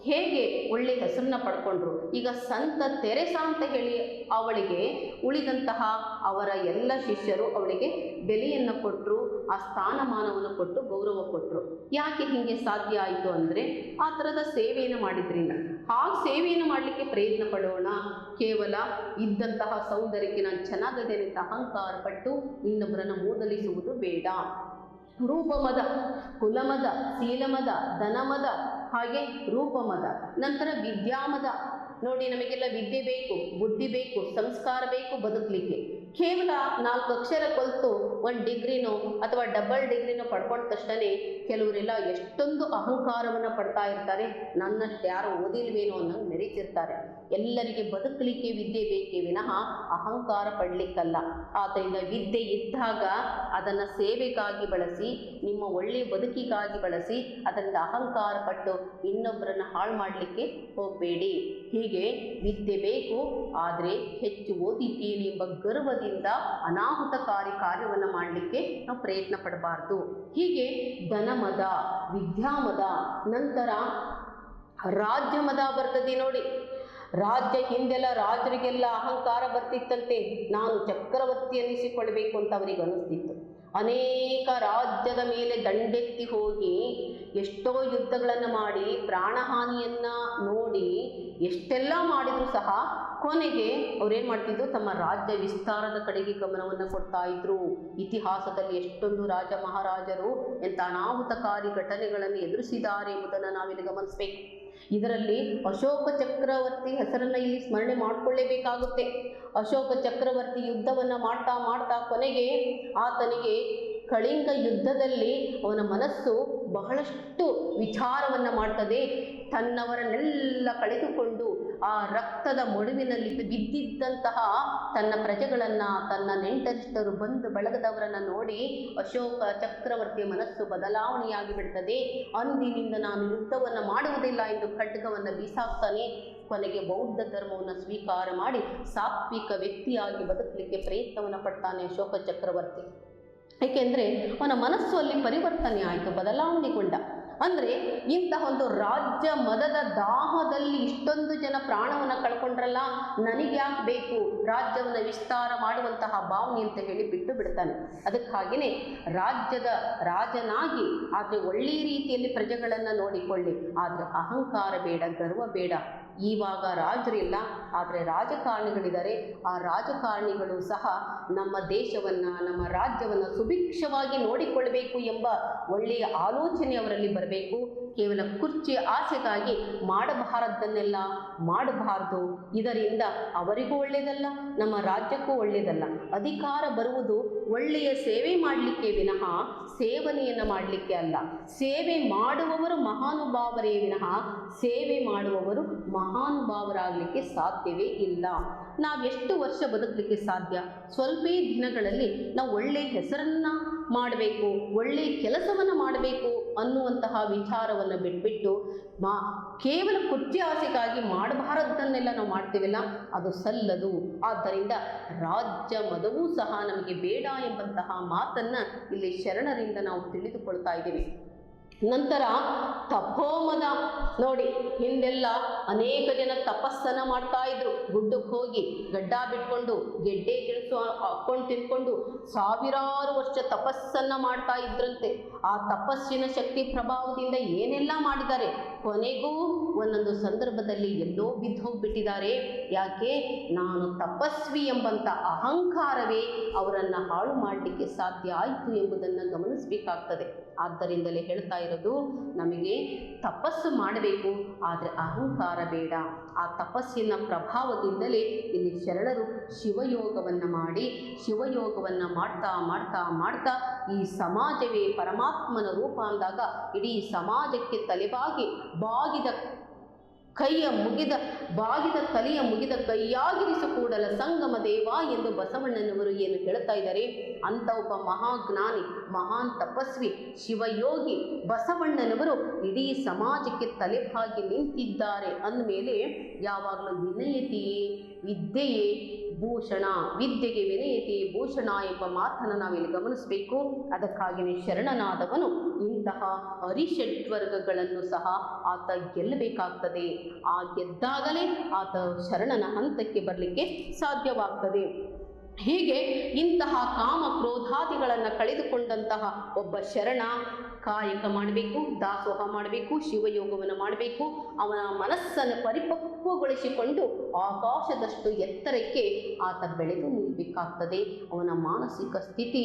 [SPEAKER 1] ಹೇಗೆ ಒಳ್ಳೆ ಹೆಸರನ್ನ ಪಡ್ಕೊಂಡ್ರು. ಈಗ ಸಂತ ತೆರೇಸಾ ಅಂತ ಹೇಳಿ ಅವಳಿಗೆ ಉಳಿದಂತಹ ಅವರ ಎಲ್ಲ ಶಿಷ್ಯರು ಅವಳಿಗೆ ಬೆಲೆಯನ್ನು ಕೊಟ್ಟರು, ಆ ಸ್ಥಾನಮಾನವನ್ನು ಕೊಟ್ಟು ಗೌರವ ಕೊಟ್ಟರು. ಯಾಕೆ ಹೀಗೆ ಸಾಧ್ಯ ಆಯಿತು ಅಂದರೆ ಆ ಥರದ ಸೇವೆಯನ್ನು ಮಾಡಿದ್ರಿಂದ. ಹಾಗೆ ಸೇವೆಯನ್ನು ಮಾಡಲಿಕ್ಕೆ ಪ್ರಯತ್ನ ಪಡೋಣ. ಕೇವಲ ಇದ್ದಂತಹ ಸೌಂದರ್ಯಕ್ಕೆ ನಾನು ಚೆನ್ನಾಗದೇನೆ ಅಂತ ಅಹಂಕಾರ ಪಟ್ಟು ಇನ್ನೊಬ್ಬರನ್ನು ಮೂದಲಿಸುವುದು ಬೇಡ. ರೂಪಮದ, ಕುಲಮದ, ಶೀಲಮದ, ಧನಮದ, ಹಾಗೆ ರೂಪಮದ, ನಂತರ ವಿದ್ಯಾಮದ. ನೋಡಿ, ನಮಗೆಲ್ಲ ವಿದ್ಯೆ ಬೇಕು, ಬುದ್ಧಿ ಬೇಕು, ಸಂಸ್ಕಾರ ಬೇಕು ಬದುಕಲಿಕ್ಕೆ. ಕೇವಲ 4 ಅಕ್ಷರ ಕಲಿತು 1 ಡಿಗ್ರಿನೋ ಅಥವಾ ಡಬಲ್ ಡಿಗ್ರಿನೋ ಪಡ್ಕೊಂಡ ತಕ್ಷಣ ಕೆಲವರೆಲ್ಲ ಎಷ್ಟೊಂದು ಅಹಂಕಾರವನ್ನು ಪಡ್ತಾ ಇರ್ತಾರೆ. ನನ್ನಷ್ಟು ಯಾರು ಓದಿಲ್ವೇನೋ ಅನ್ನೋಂಗೆ ಮೆರೀತಿರ್ತಾರೆ. ಎಲ್ಲರಿಗೆ ಬದುಕಲಿಕ್ಕೆ ವಿದ್ಯೆ ಬೇಕೇ ವಿನಃ ಅಹಂಕಾರ ಪಡಲಿಕ್ಕಲ್ಲ. ಆದ್ದರಿಂದ ವಿದ್ಯೆ ಇದ್ದಾಗ ಅದನ್ನು ಸೇವೆಗಾಗಿ ಬಳಸಿ, ನಿಮ್ಮ ಒಳ್ಳೆಯ ಬದುಕಿಗಾಗಿ ಬಳಸಿ. ಅದರಿಂದ ಅಹಂಕಾರ ಪಟ್ಟು ಇನ್ನೊಬ್ಬರನ್ನು ಹಾಳು ಮಾಡಲಿಕ್ಕೆ ಹೋಗಬೇಡಿ. ಹೀಗೆ ವಿದ್ಯೆ ಬೇಕು, ಆದರೆ ಹೆಚ್ಚು ಓದಿದ್ದೀನಿ ಎಂಬ ಗರ್ವದಿಂದ ಅನಾಹುತಕಾರಿ ಕಾರ್ಯವನ್ನು ಮಾಡಲಿಕ್ಕೆ ನಾವು ಪ್ರಯತ್ನ ಪಡಬಾರ್ದು. ಹೀಗೆ ಧನಮದ, ವಿದ್ಯಾಮದ, ನಂತರ ರಾಜ್ಯಮದ ಬರ್ತದೆ. ನೋಡಿ, ರಾಜ್ಯ ಹಿಂದೆಲ್ಲ ರಾಜರಿಗೆಲ್ಲ ಅಹಂಕಾರ ಬರ್ತಿತ್ತಂತೆ. ನಾನು ಚಕ್ರವರ್ತಿ ಅನ್ನಿಸಿಕೊಳ್ಬೇಕು ಅಂತ ಅವರಿಗೆ ಅನಿಸ್ತಿತ್ತು. ಅನೇಕ ರಾಜ್ಯದ ಮೇಲೆ ದಂಡೆತ್ತಿ ಹೋಗಿ ಎಷ್ಟೋ ಯುದ್ಧಗಳನ್ನು ಮಾಡಿ ಪ್ರಾಣಹಾನಿಯನ್ನು ನೋಡಿ ಎಷ್ಟೆಲ್ಲ ಮಾಡಿದರೂ ಸಹ ಕೊನೆಗೆ ಅವ್ರೇನು ಮಾಡ್ತಿದ್ರು, ತಮ್ಮ ರಾಜ್ಯ ವಿಸ್ತಾರದ ಕಡೆಗೆ ಗಮನವನ್ನು ಕೊಡ್ತಾ ಇದ್ರು. ಇತಿಹಾಸದಲ್ಲಿ ಎಷ್ಟೊಂದು ರಾಜ ಮಹಾರಾಜರು ಎಂಥ ಅನಾಹುತಕಾರಿ ಘಟನೆಗಳನ್ನು ಎದುರಿಸಿದ್ದಾರೆ ಎಂಬುದನ್ನು ನಾವಿಲ್ಲಿ ಗಮನಿಸಬೇಕು. ಇದರಲ್ಲಿ ಅಶೋಕ ಚಕ್ರವರ್ತಿ ಹೆಸರನ್ನು ಇಲ್ಲಿ ಸ್ಮರಣೆ ಮಾಡಿಕೊಳ್ಳೇಬೇಕಾಗುತ್ತೆ. ಅಶೋಕ ಚಕ್ರವರ್ತಿ ಯುದ್ಧವನ್ನು ಮಾಡ್ತಾ ಮಾಡ್ತಾ ಕೊನೆಗೆ ಆತನಿಗೆ ಕಳಿಂಗ ಯುದ್ಧದಲ್ಲಿ ಅವನ ಮನಸ್ಸು ಬಹಳಷ್ಟು ವಿಚಾರವನ್ನು ಮಾಡ್ತದೆ. ತನ್ನವರನ್ನೆಲ್ಲ ಕಳೆದುಕೊಂಡು ಆ ರಕ್ತದ ಮಡುವಿನಲ್ಲಿ ಬಿದ್ದಿದ್ದಂತಹ ತನ್ನ ಪ್ರಜೆಗಳನ್ನು, ತನ್ನ ನೆಂಟರಿಷ್ಟರು, ಬಂಧು ಬಳಗದವರನ್ನು ನೋಡಿ ಅಶೋಕ ಚಕ್ರವರ್ತಿಯ ಮನಸ್ಸು ಬದಲಾವಣೆಯಾಗಿ ಬಿಡ್ತದೆ. ಅಂದಿನಿಂದ ನಾನು ಯುದ್ಧವನ್ನು ಮಾಡುವುದಿಲ್ಲ ಎಂದು ಖಡ್ಗವನ್ನು ಬೀಸಾಕ್ತಾನೆ. ಕೊನೆಗೆ ಬೌದ್ಧ ಧರ್ಮವನ್ನು ಸ್ವೀಕಾರ ಮಾಡಿ ಸಾತ್ವಿಕ ವ್ಯಕ್ತಿಯಾಗಿ ಬದುಕಲಿಕ್ಕೆ ಪ್ರಯತ್ನವನ್ನು ಪಡ್ತಾನೆ ಅಶೋಕ ಚಕ್ರವರ್ತಿ. ಏಕೆಂದರೆ ಅವನ ಮನಸ್ಸು ಅಲ್ಲಿ ಪರಿವರ್ತನೆ ಆಯಿತು, ಬದಲಾವಣೆಗೊಂಡ. ಅಂದರೆ ಇಂತಹ ಒಂದು ರಾಜ್ಯ ಮದದ ದಾಹದಲ್ಲಿ ಇಷ್ಟೊಂದು ಜನ ಪ್ರಾಣವನ್ನು ಕಳ್ಕೊಂಡ್ರಲ್ಲ, ನನಗೆ ಯಾಕೆ ಬೇಕು ರಾಜ್ಯವನ್ನು ವಿಸ್ತಾರ ಮಾಡುವಂತಹ ಭಾವನೆ ಅಂತ ಹೇಳಿ ಬಿಟ್ಟು ಬಿಡ್ತಾನೆ. ಅದಕ್ಕಾಗಿಯೇ ರಾಜ್ಯದ ರಾಜನಾಗಿ ಆದರೆ ಒಳ್ಳೆಯ ರೀತಿಯಲ್ಲಿ ಪ್ರಜೆಗಳನ್ನು ನೋಡಿಕೊಳ್ಳಿ, ಆದರೆ ಅಹಂಕಾರ ಬೇಡ, ಗರ್ವ ಬೇಡ. ಇವಾಗ ರಾಜರಿಲ್ಲ, ಆದರೆ ರಾಜಕಾರಣಿಗಳಿದ್ದಾರೆ. ಆ ರಾಜಕಾರಣಿಗಳು ಸಹ ನಮ್ಮ ದೇಶವನ್ನು, ನಮ್ಮ ರಾಜ್ಯವನ್ನು ಸುಭಿಕ್ಷವಾಗಿ ನೋಡಿಕೊಳ್ಳಬೇಕು ಎಂಬ ಒಳ್ಳೆಯ ಆಲೋಚನೆ ಅವರಲ್ಲಿ ಬರಬೇಕು. ಕೇವಲ ಕುರ್ಚಿ ಆಸೆಗಾಗಿ ಮಾಡಬಾರದನ್ನೆಲ್ಲ ಮಾಡಬಾರ್ದು. ಇದರಿಂದ ಅವರಿಗೂ ಒಳ್ಳೆಯದಲ್ಲ, ನಮ್ಮ ರಾಜ್ಯಕ್ಕೂ ಒಳ್ಳೆಯದಲ್ಲ. ಅಧಿಕಾರ ಬರುವುದು ಒಳ್ಳೆಯ ಸೇವೆ ಮಾಡಲಿಕ್ಕೆ ವಿನಃ ಸೇವನೆಯನ್ನು ಮಾಡಲಿಕ್ಕೆ ಅಲ್ಲ. ಸೇವೆ ಮಾಡುವವರು ಮಹಾನುಭಾವರೇ ವಿನಃ ಸೇವೆ ಮಾಡುವವರು ಮಹಾನುಭಾವರಾಗಲಿಕ್ಕೆ ಸಾಧ್ಯವೇ ಇಲ್ಲ. ನಾವೆಷ್ಟು ವರ್ಷ ಬದುಕಲಿಕ್ಕೆ ಸಾಧ್ಯ? ಸ್ವಲ್ಪ ದಿನಗಳಲ್ಲಿ ನಾವು ಒಳ್ಳೆಯ ಹೆಸರನ್ನು ಮಾಡಬೇಕು, ಒಳ್ಳೆಯ ಕೆಲಸವನ್ನು ಮಾಡಬೇಕು ಅನ್ನುವಂತಹ ವಿಚಾರವನ್ನು ಬಿಟ್ಬಿಟ್ಟು ಕೇವಲ ಕುರ್ಚಿ ಆಸೆಗಾಗಿ ಮಾಡಬಾರದನ್ನೆಲ್ಲ ನಾವು ಮಾಡ್ತೀವಲ್ಲ, ಅದು ಸಲ್ಲದು. ಆದ್ದರಿಂದ ರಾಜ್ಯ ಮದವೂ ಸಹ ನಮಗೆ ಬೇಡ ಎಂಬಂತಹ ಮಾತನ್ನು ಇಲ್ಲಿ ಶರಣರಿಂದ ನಾವು ತಿಳಿದುಕೊಳ್ತಾ ಇದ್ದೀವಿ. ನಂತರ ತಪೋಮದ. ನೋಡಿ, ಹಿಂದೆಲ್ಲ ಅನೇಕ ಜನ ತಪಸ್ಸನ್ನು ಮಾಡ್ತಾ ಇದ್ರು. ಗುಡ್ಡಕ್ಕೆ ಹೋಗಿ ಗಡ್ಡ ಬಿಟ್ಕೊಂಡು ಗೆಡ್ಡೆ ಹಾಕೊಂಡು ತಿನ್ಕೊಂಡು ಸಾವಿರಾರು ವರ್ಷ ತಪಸ್ಸನ್ನು ಮಾಡ್ತಾ ಇದ್ರಂತೆ. ಆ ತಪಸ್ಸಿನ ಶಕ್ತಿ ಪ್ರಭಾವದಿಂದ ಏನೆಲ್ಲ ಮಾಡಿದ್ದಾರೆ, ಕೊನೆಗೂ ಒಂದೊಂದು ಸಂದರ್ಭದಲ್ಲಿ ಎಲ್ಲೋ ಬಿದ್ದು ಹೋಗಿಬಿಟ್ಟಿದ್ದಾರೆ. ಯಾಕೆ? ನಾನು ತಪಸ್ವಿ ಎಂಬಂಥ ಅಹಂಕಾರವೇ ಅವರನ್ನು ಹಾಳು ಮಾಡಲಿಕ್ಕೆ ಸಾಧ್ಯ ಆಯಿತು ಎಂಬುದನ್ನು ಗಮನಿಸಬೇಕಾಗ್ತದೆ. ಆದ್ದರಿಂದಲೇ ಹೇಳ್ತಾ ಇರೋದು, ನಮಗೆ ತಪಸ್ಸು ಮಾಡಬೇಕು, ಆದರೆ ಅಹಂಕಾರ ಬೇಡ. ಆ ತಪಸ್ಸಿನ ಪ್ರಭಾವದಿಂದಲೇ ಇಲ್ಲಿ ಶರಣರು ಶಿವಯೋಗವನ್ನು ಮಾಡಿ, ಶಿವಯೋಗವನ್ನು ಮಾಡ್ತಾ ಮಾಡ್ತಾ ಮಾಡ್ತಾ ಈ ಸಮಾಜವೇ ಪರಮಾತ್ಮನ ರೂಪ ಅಂದಾಗ ಇಡೀ ಸಮಾಜಕ್ಕೆ ತಲೆಬಾಗಿ ಬಾಗಿದ ಬಾಗಿದ ತಲೆಯ ಮುಗಿದ ಕೈಯಾಗಿರಿಸು ಕೂಡಲ ಸಂಗಮ ದೇವ ಎಂದು ಬಸವಣ್ಣನವರು ಏನು ಹೇಳ್ತಾ ಇದ್ದಾರೆ. ಅಂತ ಒಬ್ಬ ಮಹಾಜ್ಞಾನಿ, ಮಹಾನ್ ತಪಸ್ವಿ, ಶಿವಯೋಗಿ ಬಸವಣ್ಣನವರು ಇಡೀ ಸಮಾಜಕ್ಕೆ ತಲೆಬಾಗಿ ನಿಂತಿದ್ದಾರೆ ಅಂದಮೇಲೆ ಯಾವಾಗಲೂ ವಿನಯತೆಯೇ ವಿದ್ಯೆಯೇ ಭೂಷಣ, ವಿದ್ಯೆಗೆ ವಿನಯತೆ ಭೂಷಣ ಎಂಬ ಮಾತನ್ನು ನಾವಿಲ್ಲಿ ಗಮನಿಸಬೇಕು. ಅದಕ್ಕಾಗಿಯೇ ಶರಣನಾದವನು ಇಂತಹ ಅರಿಷಡ್ವರ್ಗಗಳನ್ನು ಸಹ ಆತ ಗೆಲ್ಲಬೇಕಾಗ್ತದೆ. ಆ ಗೆದ್ದಾಗಲೇ ಆತ ಶರಣನ ಹಂತಕ್ಕೆ ಬರಲಿಕ್ಕೆ ಸಾಧ್ಯವಾಗ್ತದೆ. ಹೀಗೆ ಇಂತಹ ಕಾಮ ಕ್ರೋಧಾದಿಗಳನ್ನು ಕಳೆದುಕೊಂಡಂತಹ ಒಬ್ಬ ಶರಣ ಕಾಯಕ ಮಾಡಬೇಕು, ದಾಸೋಹ ಮಾಡಬೇಕು, ಶಿವಯೋಗವನ್ನು ಮಾಡಬೇಕು. ಅವನ ಮನಸ್ಸನ್ನು ಪರಿಪಕ್ವಗೊಳಿಸಿಕೊಂಡು ಆಕಾಶದಷ್ಟು ಎತ್ತರಕ್ಕೆ ಆತ ಬೆಳೆದು ನಿಲ್ಲಬೇಕಾಗ್ತದೆ. ಅವನ ಮಾನಸಿಕ ಸ್ಥಿತಿ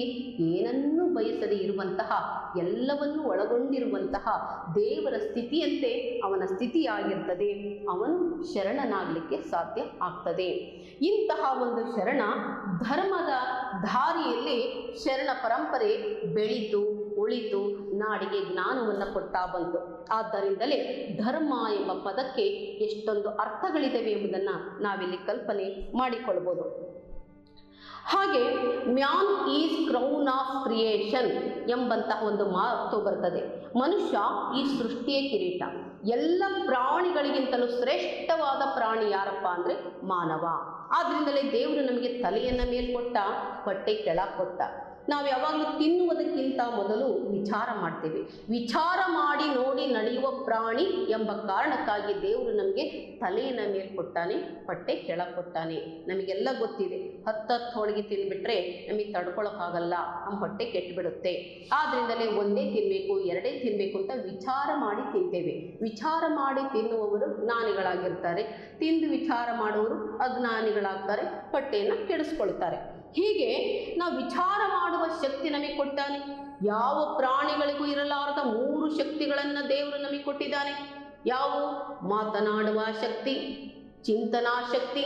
[SPEAKER 1] ಏನನ್ನೂ ಬಯಸದೇ ಇರುವಂತಹ, ಎಲ್ಲವನ್ನೂ ಒಳಗೊಂಡಿರುವಂತಹ ದೇವರ ಸ್ಥಿತಿಯಂತೆ ಅವನ ಸ್ಥಿತಿಯಾಗಿರ್ತದೆ. ಅವನು ಶರಣನಾಗಲಿಕ್ಕೆ ಸಾಧ್ಯ ಆಗ್ತದೆ. ಇಂತಹ ಒಂದು ಶರಣ ಧರ್ಮದ ದಾರಿಯಲ್ಲಿ ಶರಣ ಪರಂಪರೆ ಬೆಳೀತು, ಉಳಿತು, ನಾಡಿಗೆ ಜ್ಞಾನವನ್ನು ಕೊಡ್ತಾ ಬಂತು. ಆದ್ದರಿಂದಲೇ ಧರ್ಮ ಎಂಬ ಪದಕ್ಕೆ ಎಷ್ಟೊಂದು ಅರ್ಥಗಳಿವೆ ಎಂಬುದನ್ನು ನಾವಿಲ್ಲಿ ಕಲ್ಪನೆ ಮಾಡಿಕೊಳ್ಬೋದು. ಹಾಗೆ man is crown of creation ಎಂಬಂತಹ ಒಂದು ಮಾತು ಬರ್ತದೆ. ಮನುಷ್ಯ ಈ ಸೃಷ್ಟಿಯ ಕಿರೀಟ. ಎಲ್ಲ ಪ್ರಾಣಿಗಳಿಗಿಂತಲೂ ಶ್ರೇಷ್ಠವಾದ ಪ್ರಾಣಿ ಯಾರಪ್ಪ ಅಂದರೆ ಮಾನವ. ಆದ್ದರಿಂದಲೇ ದೇವರು ನಮಗೆ ತಲೆಯನ್ನು ಮೇಲ್ಕೊಟ್ಟ, ಹೊಟ್ಟೆ ಕೆಳಗೆ ಕೊಟ್ಟ. ನಾವು ಯಾವಾಗಲೂ ತಿನ್ನುವುದಕ್ಕಿಂತ ಮೊದಲು ವಿಚಾರ ಮಾಡ್ತೇವೆ. ವಿಚಾರ ಮಾಡಿ ನೋಡಿ ನಡೆಯುವ ಪ್ರಾಣಿ ಎಂಬ ಕಾರಣಕ್ಕಾಗಿ ದೇವರು ನಮಗೆ ತಲೆಯನ್ನು ಮೇಲ್ಕೊಟ್ಟಾನೆ, ಹೊಟ್ಟೆ ಕೆಳಗೆ ಕೊಟ್ಟಾನೆ. ನಮಗೆಲ್ಲ ಗೊತ್ತಿದೆ, 10 ಹೋಳಿಗೆ ತಿಂದುಬಿಟ್ರೆ ನಮಗೆ ತಡ್ಕೊಳಕ್ಕಾಗಲ್ಲ, ನಮ್ಮ ಹೊಟ್ಟೆ ಕೆಟ್ಟುಬಿಡುತ್ತೆ. ಆದ್ದರಿಂದಲೇ ಒಂದೇ ತಿನ್ನಬೇಕು, 2 ತಿನ್ನಬೇಕು ಅಂತ ವಿಚಾರ ಮಾಡಿ ತಿಂತೇವೆ. ವಿಚಾರ ಮಾಡಿ ತಿನ್ನುವವರು ಜ್ಞಾನಿಗಳಾಗಿರ್ತಾರೆ, ತಿಂದು ವಿಚಾರ ಮಾಡುವವರು ಅಜ್ಞಾನಿಗಳಾಗ್ತಾರೆ, ಹೊಟ್ಟೆಯನ್ನು ಕೆಡಿಸ್ಕೊಳ್ತಾರೆ. ಹೀಗೆ ನಾವು ವಿಚಾರ ಮಾಡುವ ಶಕ್ತಿ ನಮಗೆ ಕೊಟ್ಟಾನೆ. ಯಾವ ಪ್ರಾಣಿಗಳಿಗೂ ಇರಲಾರದ 3 ಶಕ್ತಿಗಳನ್ನು ದೇವರು ನಮಗೆ ಕೊಟ್ಟಿದ್ದಾನೆ. ಯಾವುವು? ಮಾತನಾಡುವ ಶಕ್ತಿ, ಚಿಂತನಾ ಶಕ್ತಿ,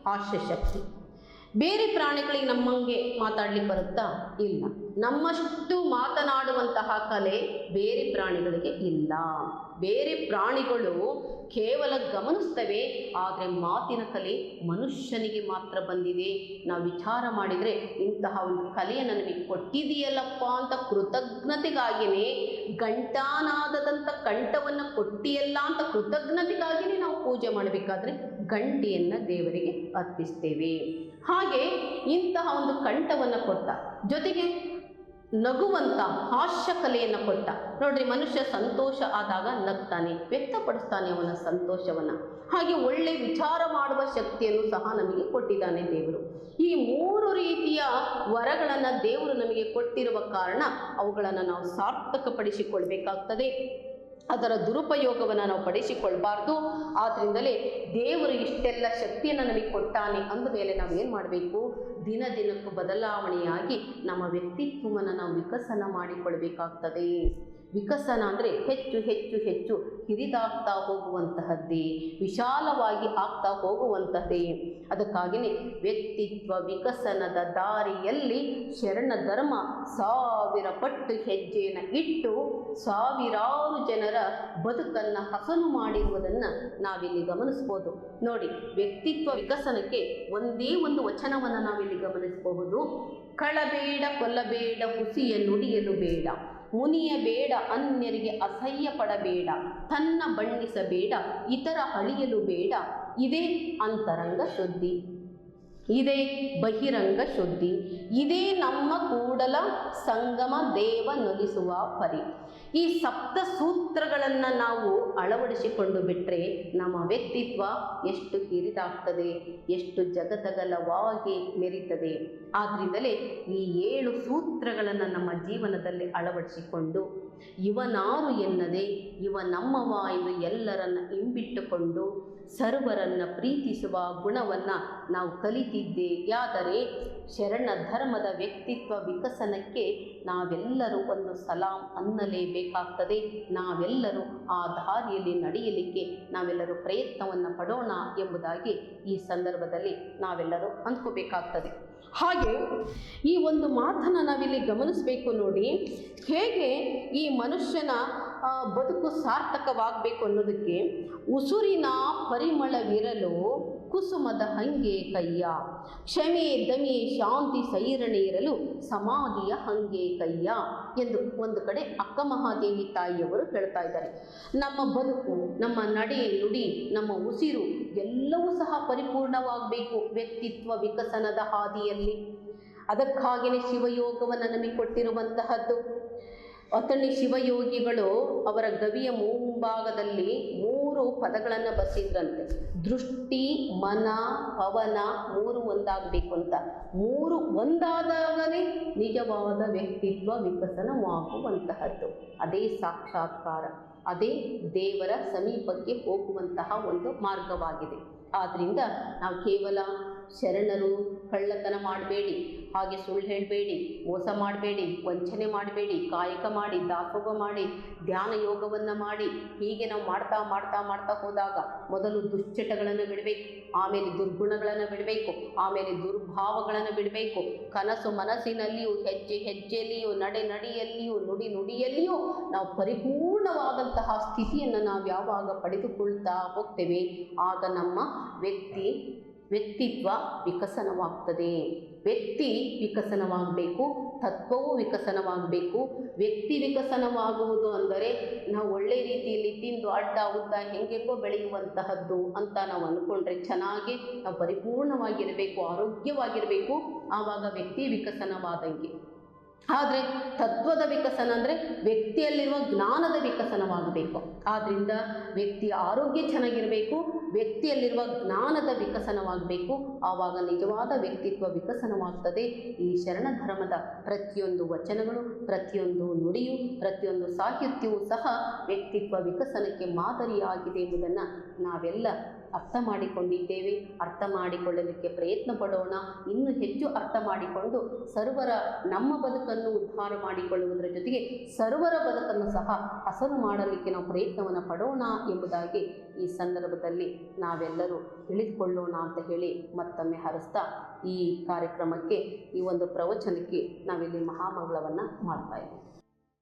[SPEAKER 1] ಹಾಸ್ಯ ಶಕ್ತಿ. ಬೇರೆ ಪ್ರಾಣಿಗಳಿಗೆ ನಮ್ಮಂಗೆ ಮಾತಾಡ್ಲಿಕ್ಕೆ ಬರುತ್ತಾ? ಇಲ್ಲ. ನಮ್ಮಷ್ಟು ಮಾತನಾಡುವಂತಹ ಕಲೆ ಬೇರೆ ಪ್ರಾಣಿಗಳಿಗೆ ಇಲ್ಲ. ಬೇರೆ ಪ್ರಾಣಿಗಳು ಕೇವಲ ಗಮನಿಸ್ತವೆ, ಆದರೆ ಮಾತಿನ ಕಲೆ ಮನುಷ್ಯನಿಗೆ ಮಾತ್ರ ಬಂದಿದೆ. ನಾವು ವಿಚಾರ ಮಾಡಿದರೆ ಇಂತಹ ಒಂದು ಕಲೆಯನ್ನು ನಮಗೆ ಕೊಟ್ಟಿದೆಯಲ್ಲಪ್ಪ ಅಂತ ಕೃತಜ್ಞತೆಗಾಗಿಯೇ, ಘಂಟಾನಾದದಂಥ ಕಂಠವನ್ನು ಕೊಟ್ಟಿಯಲ್ಲ ಅಂತ ಕೃತಜ್ಞತೆಗಾಗಿಯೇ ನಾವು ಪೂಜೆ ಮಾಡಬೇಕಾದ್ರೆ ಗಂಟೆಯನ್ನು ದೇವರಿಗೆ ಅರ್ಪಿಸ್ತೇವೆ. ಹಾಗೆ ಇಂತಹ ಒಂದು ಕಂಠವನ್ನು ಕೊಟ್ಟ, ಜೊತೆಗೆ ನಗುವಂಥ ಹಾಸ್ಯ ಕಲೆಯನ್ನು ಕೊಟ್ಟ. ನೋಡ್ರಿ, ಮನುಷ್ಯ ಸಂತೋಷ ಆದಾಗ ನಗ್ತಾನೆ, ವ್ಯಕ್ತಪಡಿಸ್ತಾನೆ ಅವನ ಸಂತೋಷವನ್ನು. ಹಾಗೆ ಒಳ್ಳೆ ವಿಚಾರ ಮಾಡುವ ಶಕ್ತಿಯನ್ನು ಸಹ ನಮಗೆ ಕೊಟ್ಟಿದ್ದಾನೆ ದೇವರು. ಈ 3 ರೀತಿಯ ವರಗಳನ್ನು ದೇವರು ನಮಗೆ ಕೊಟ್ಟಿರುವ ಕಾರಣ ಅವುಗಳನ್ನು ನಾವು ಸಾರ್ಥಕಪಡಿಸಿಕೊಳ್ಬೇಕಾಗ್ತದೆ. ಅದರ ದುರುಪಯೋಗವನ್ನು ನಾವು ಪಡಿಸಿಕೊಳ್ಬಾರ್ದು. ಆದ್ದರಿಂದಲೇ ದೇವರು ಇಷ್ಟೆಲ್ಲ ಶಕ್ತಿಯನ್ನು ನಮಗೆ ಕೊಟ್ಟಾನೆ ಅಂದ ಮೇಲೆ ನಾವೇನು ಮಾಡಬೇಕು? ದಿನ ದಿನಕ್ಕೂ ಬದಲಾವಣೆಯಾಗಿ ನಮ್ಮ ವ್ಯಕ್ತಿತ್ವವನ್ನು ನಾವು ವಿಕಸನ ಮಾಡಿಕೊಳ್ಬೇಕಾಗ್ತದೆ. ವಿಕಸನ ಅಂದರೆ ಹೆಚ್ಚು ಹೆಚ್ಚು ಹೆಚ್ಚು ಹಿರಿದಾಗ್ತಾ ಹೋಗುವಂತಹದ್ದೇ, ವಿಶಾಲವಾಗಿ ಆಗ್ತಾ ಹೋಗುವಂತಹದ್ದೇ. ಅದಕ್ಕಾಗಿಯೇ ವ್ಯಕ್ತಿತ್ವ ವಿಕಸನದ ದಾರಿಯಲ್ಲಿ ಶರಣ ಧರ್ಮ 1000 ಪಟ್ಟು ಹೆಜ್ಜೆಯನ್ನು ಇಟ್ಟು ಸಾವಿರಾರು ಜನರ ಬದುಕನ್ನು ಹಸನು ಮಾಡಿರುವುದನ್ನು ನಾವಿಲ್ಲಿ ಗಮನಿಸ್ಬೋದು. ನೋಡಿ, ವ್ಯಕ್ತಿತ್ವ ವಿಕಸನಕ್ಕೆ ಒಂದೇ ಒಂದು ವಚನವನ್ನು ನಾವಿಲ್ಲಿ ಗಮನಿಸಬಹುದು. ಕಳಬೇಡ, ಕೊಲ್ಲಬೇಡ, ಹುಸಿಯ ನುಡಿಯಲು ಬೇಡ, ಮುನಿಯಬೇಡ, ಅನ್ಯರಿಗೆ ಅಸಹ್ಯ ಪಡಬೇಡ, ತನ್ನ ಬಣ್ಣಿಸಬೇಡ, ಇತರ ಅಳಿಯಲು ಬೇಡ. ಇದೇ ಅಂತರಂಗ ಶುದ್ಧಿ, ಇದೇ ಬಹಿರಂಗ ಶುದ್ಧಿ, ಇದೇ ನಮ್ಮ ಕೂಡಲ ಸಂಗಮ ದೇವ ನೊಲಿಸುವ ಪರಿ. ಈ 7 ಸೂತ್ರಗಳನ್ನು ನಾವು ಅಳವಡಿಸಿಕೊಂಡು ಬಿಟ್ಟರೆ ನಮ್ಮ ವ್ಯಕ್ತಿತ್ವ ಎಷ್ಟು ಹಿರಿದಾಗ್ತದೆ, ಎಷ್ಟು ಜಗದಗಲವಾಗಿ ಮೆರೀತದೆ. ಆದ್ದರಿಂದಲೇ ಈ 7 ಸೂತ್ರಗಳನ್ನು ನಮ್ಮ ಜೀವನದಲ್ಲಿ ಅಳವಡಿಸಿಕೊಂಡು ಇವನಾರು ಎನ್ನದೆ ಇವ ನಮ್ಮವ ಎಂದು ಎಲ್ಲರನ್ನ ಇಂಬಿಟ್ಟುಕೊಂಡು ಸರ್ವರನ್ನು ಪ್ರೀತಿಸುವ ಗುಣವನ್ನು ನಾವು ಕಲಿತಿದ್ದೇಯಾದರೆ ಶರಣ ಧರ್ಮದ ವ್ಯಕ್ತಿತ್ವ ವಿಕಸನಕ್ಕೆ ನಾವೆಲ್ಲರೂ ಒಂದು ಸಲಾಂ ಅನ್ನಲೇಬೇಕಾಗ್ತದೆ. ನಾವೆಲ್ಲರೂ ಆ ದಾರಿಯಲ್ಲಿ ನಡೆಯಲಿಕ್ಕೆ ನಾವೆಲ್ಲರೂ ಪ್ರಯತ್ನವನ್ನು ಪಡೋಣ ಎಂಬುದಾಗಿ ಈ ಸಂದರ್ಭದಲ್ಲಿ ನಾವೆಲ್ಲರೂ ಅಂದ್ಕೋಬೇಕಾಗ್ತದೆ. ಹಾಗೆ ಈ ಒಂದು ಮಾತನ್ನು ನಾವಿಲ್ಲಿ ಗಮನಿಸಬೇಕು. ನೋಡಿ, ಹೇಗೆ ಈ ಮನುಷ್ಯನ ಬದುಕು ಸಾರ್ಥಕವಾಗಬೇಕು ಅನ್ನೋದಕ್ಕೆ ಉಸುರಿನ ಪರಿಮಳವಿರಲು ಕುಸುಮದ ಹಂಗೆ ಕಯ್ಯ, ಕ್ಷಮೆ ದಮೆ ಶಾಂತಿ ಸೈರಣೆ ಇರಲು ಸಮಾಧಿಯ ಹಂಗೆ ಕಯ್ಯ ಎಂದು ಒಂದು ಕಡೆ ಅಕ್ಕ ಮಹಾದೇವಿ ತಾಯಿಯವರು ಹೇಳ್ತಾ ಇದ್ದಾರೆ. ನಮ್ಮ ಬದುಕು, ನಮ್ಮ ನಡೆ ನುಡಿ, ನಮ್ಮ ಉಸಿರು ಎಲ್ಲವೂ ಸಹ ಪರಿಪೂರ್ಣವಾಗಬೇಕು ವ್ಯಕ್ತಿತ್ವ ವಿಕಸನದ ಹಾದಿಯಲ್ಲಿ. ಅದಕ್ಕಾಗಿಯೇ ಶಿವಯೋಗವನ್ನು ನಮಗೆ ಕೊಟ್ಟಿರುವಂತಹದ್ದು. ಅತಣಿ ಶಿವಯೋಗಿಗಳು ಅವರ ಗವಿಯ ಮುಂಭಾಗದಲ್ಲಿ 3 ಪದಗಳನ್ನು ಬರೆಸಿದ್ರಂತೆ. ದೃಷ್ಟಿ, ಮನ, ಪವನ 3 ಒಂದಾಗಬೇಕು ಅಂತ. 3 ಒಂದಾದಾಗಲೇ ನಿಜವಾದ ವ್ಯಕ್ತಿತ್ವ ವಿಕಸನವಾಗುವಂತಹದ್ದು. ಅದೇ ಸಾಕ್ಷಾತ್ಕಾರ, ಅದೇ ದೇವರ ಸಮೀಪಕ್ಕೆ ಹೋಗುವಂತಹ ಒಂದು ಮಾರ್ಗವಾಗಿದೆ. ಆದ್ದರಿಂದ ನಾವು ಕೇವಲ ಶರಣರು ಕಳ್ಳತನ ಮಾಡಬೇಡಿ, ಹಾಗೆ ಸುಳ್ಳು ಹೇಳಬೇಡಿ, ಮೋಸ ಮಾಡಬೇಡಿ, ವಂಚನೆ ಮಾಡಬೇಡಿ, ಕಾಯಕ ಮಾಡಿ, ದಾಸೋಹ ಮಾಡಿ, ಧ್ಯಾನ ಯೋಗವನ್ನು ಮಾಡಿ, ಹೀಗೆ ನಾವು ಮಾಡ್ತಾ ಮಾಡ್ತಾ ಮಾಡ್ತಾ ಹೋದಾಗ ಮೊದಲು ದುಶ್ಚಟಗಳನ್ನು ಬಿಡಬೇಕು, ಆಮೇಲೆ ದುರ್ಗುಣಗಳನ್ನು ಬಿಡಬೇಕು, ಆಮೇಲೆ ದುರ್ಭಾವಗಳನ್ನು ಬಿಡಬೇಕು. ಕನಸು ಮನಸ್ಸಿನಲ್ಲಿಯೂ, ಹೆಜ್ಜೆ ಹೆಜ್ಜೆಯಲ್ಲಿಯೂ, ನಡೆ ನಡಿಯಲ್ಲಿಯೂ, ನುಡಿ ನುಡಿಯಲ್ಲಿಯೂ ನಾವು ಪರಿಪೂರ್ಣವಾದಂತಹ ಸ್ಥಿತಿಯನ್ನು ನಾವು ಯಾವಾಗ ಪಡೆದುಕೊಳ್ತಾ ಹೋಗ್ತೇವೆ, ಆಗ ನಮ್ಮ ವ್ಯಕ್ತಿತ್ವ ವಿಕಸನವಾಗ್ತದೆ. ವ್ಯಕ್ತಿ ವಿಕಸನವಾಗಬೇಕು, ತತ್ವವೂ ವಿಕಸನವಾಗಬೇಕು. ವ್ಯಕ್ತಿ ವಿಕಸನವಾಗುವುದು ಅಂದರೆ ನಾವು ಒಳ್ಳೆ ರೀತಿಯಲ್ಲಿ ತಿಂದು ಅಡ್ಡ ಉದ್ದ ಹೆಂಗೆಂಗೋ ಬೆಳೆಯುವಂತಹದ್ದು ಅಂತ ನಾವು ಅಂದ್ಕೊಂಡ್ರೆ ಚೆನ್ನಾಗಿ ನಾವು ಪರಿಪೂರ್ಣವಾಗಿರಬೇಕು, ಆರೋಗ್ಯವಾಗಿರಬೇಕು. ಆವಾಗ ವ್ಯಕ್ತಿ ವಿಕಸನವಾದಂಗೆ. ಆದರೆ ತತ್ವದ ವಿಕಸನ ಅಂದರೆ ವ್ಯಕ್ತಿಯಲ್ಲಿರುವ ಜ್ಞಾನದ ವಿಕಸನವಾಗಬೇಕು. ಆದ್ದರಿಂದ ವ್ಯಕ್ತಿಯ ಆರೋಗ್ಯ ಚೆನ್ನಾಗಿರಬೇಕು, ವ್ಯಕ್ತಿಯಲ್ಲಿರುವ ಜ್ಞಾನದ ವಿಕಸನವಾಗಬೇಕು. ಆವಾಗ ನಿಜವಾದ ವ್ಯಕ್ತಿತ್ವ ವಿಕಸನವಾಗ್ತದೆ. ಈ ಶರಣ ಧರ್ಮದ ಪ್ರತಿಯೊಂದು ವಚನಗಳು, ಪ್ರತಿಯೊಂದು ನುಡಿಯು, ಪ್ರತಿಯೊಂದು ಸಾಹಿತ್ಯವೂ ಸಹ ವ್ಯಕ್ತಿತ್ವ ವಿಕಸನಕ್ಕೆ ಮಾದರಿಯಾಗಿದೆ ಎಂಬುದನ್ನು ನಾವೆಲ್ಲ ಅರ್ಥ ಮಾಡಿಕೊಂಡಿದ್ದೇವೆ. ಅರ್ಥ ಮಾಡಿಕೊಳ್ಳಲಿಕ್ಕೆ ಪ್ರಯತ್ನ ಪಡೋಣ. ಇನ್ನೂ ಹೆಚ್ಚು ಅರ್ಥ ಮಾಡಿಕೊಂಡು ಸರ್ವರ ನಮ್ಮ ಬದುಕನ್ನು ಉದ್ಧಾರ ಮಾಡಿಕೊಳ್ಳುವುದರ ಜೊತೆಗೆ ಸರ್ವರ ಬದುಕನ್ನು ಸಹ ಹಸನು ಮಾಡಲಿಕ್ಕೆ ನಾವು ಪ್ರಯತ್ನವನ್ನು ಪಡೋಣ ಎಂಬುದಾಗಿ ಈ ಸಂದರ್ಭದಲ್ಲಿ ನಾವೆಲ್ಲರೂ ತಿಳಿದುಕೊಳ್ಳೋಣ ಅಂತ ಹೇಳಿ ಮತ್ತೊಮ್ಮೆ ಹರಿಸ್ತಾ ಈ ಕಾರ್ಯಕ್ರಮಕ್ಕೆ, ಈ ಒಂದು ಪ್ರವಚನಕ್ಕೆ ನಾವಿಲ್ಲಿ ಮಹಾಮಂಗಳವನ್ನು ಮಾಡ್ತಾ ಇದ್ದೀವಿ.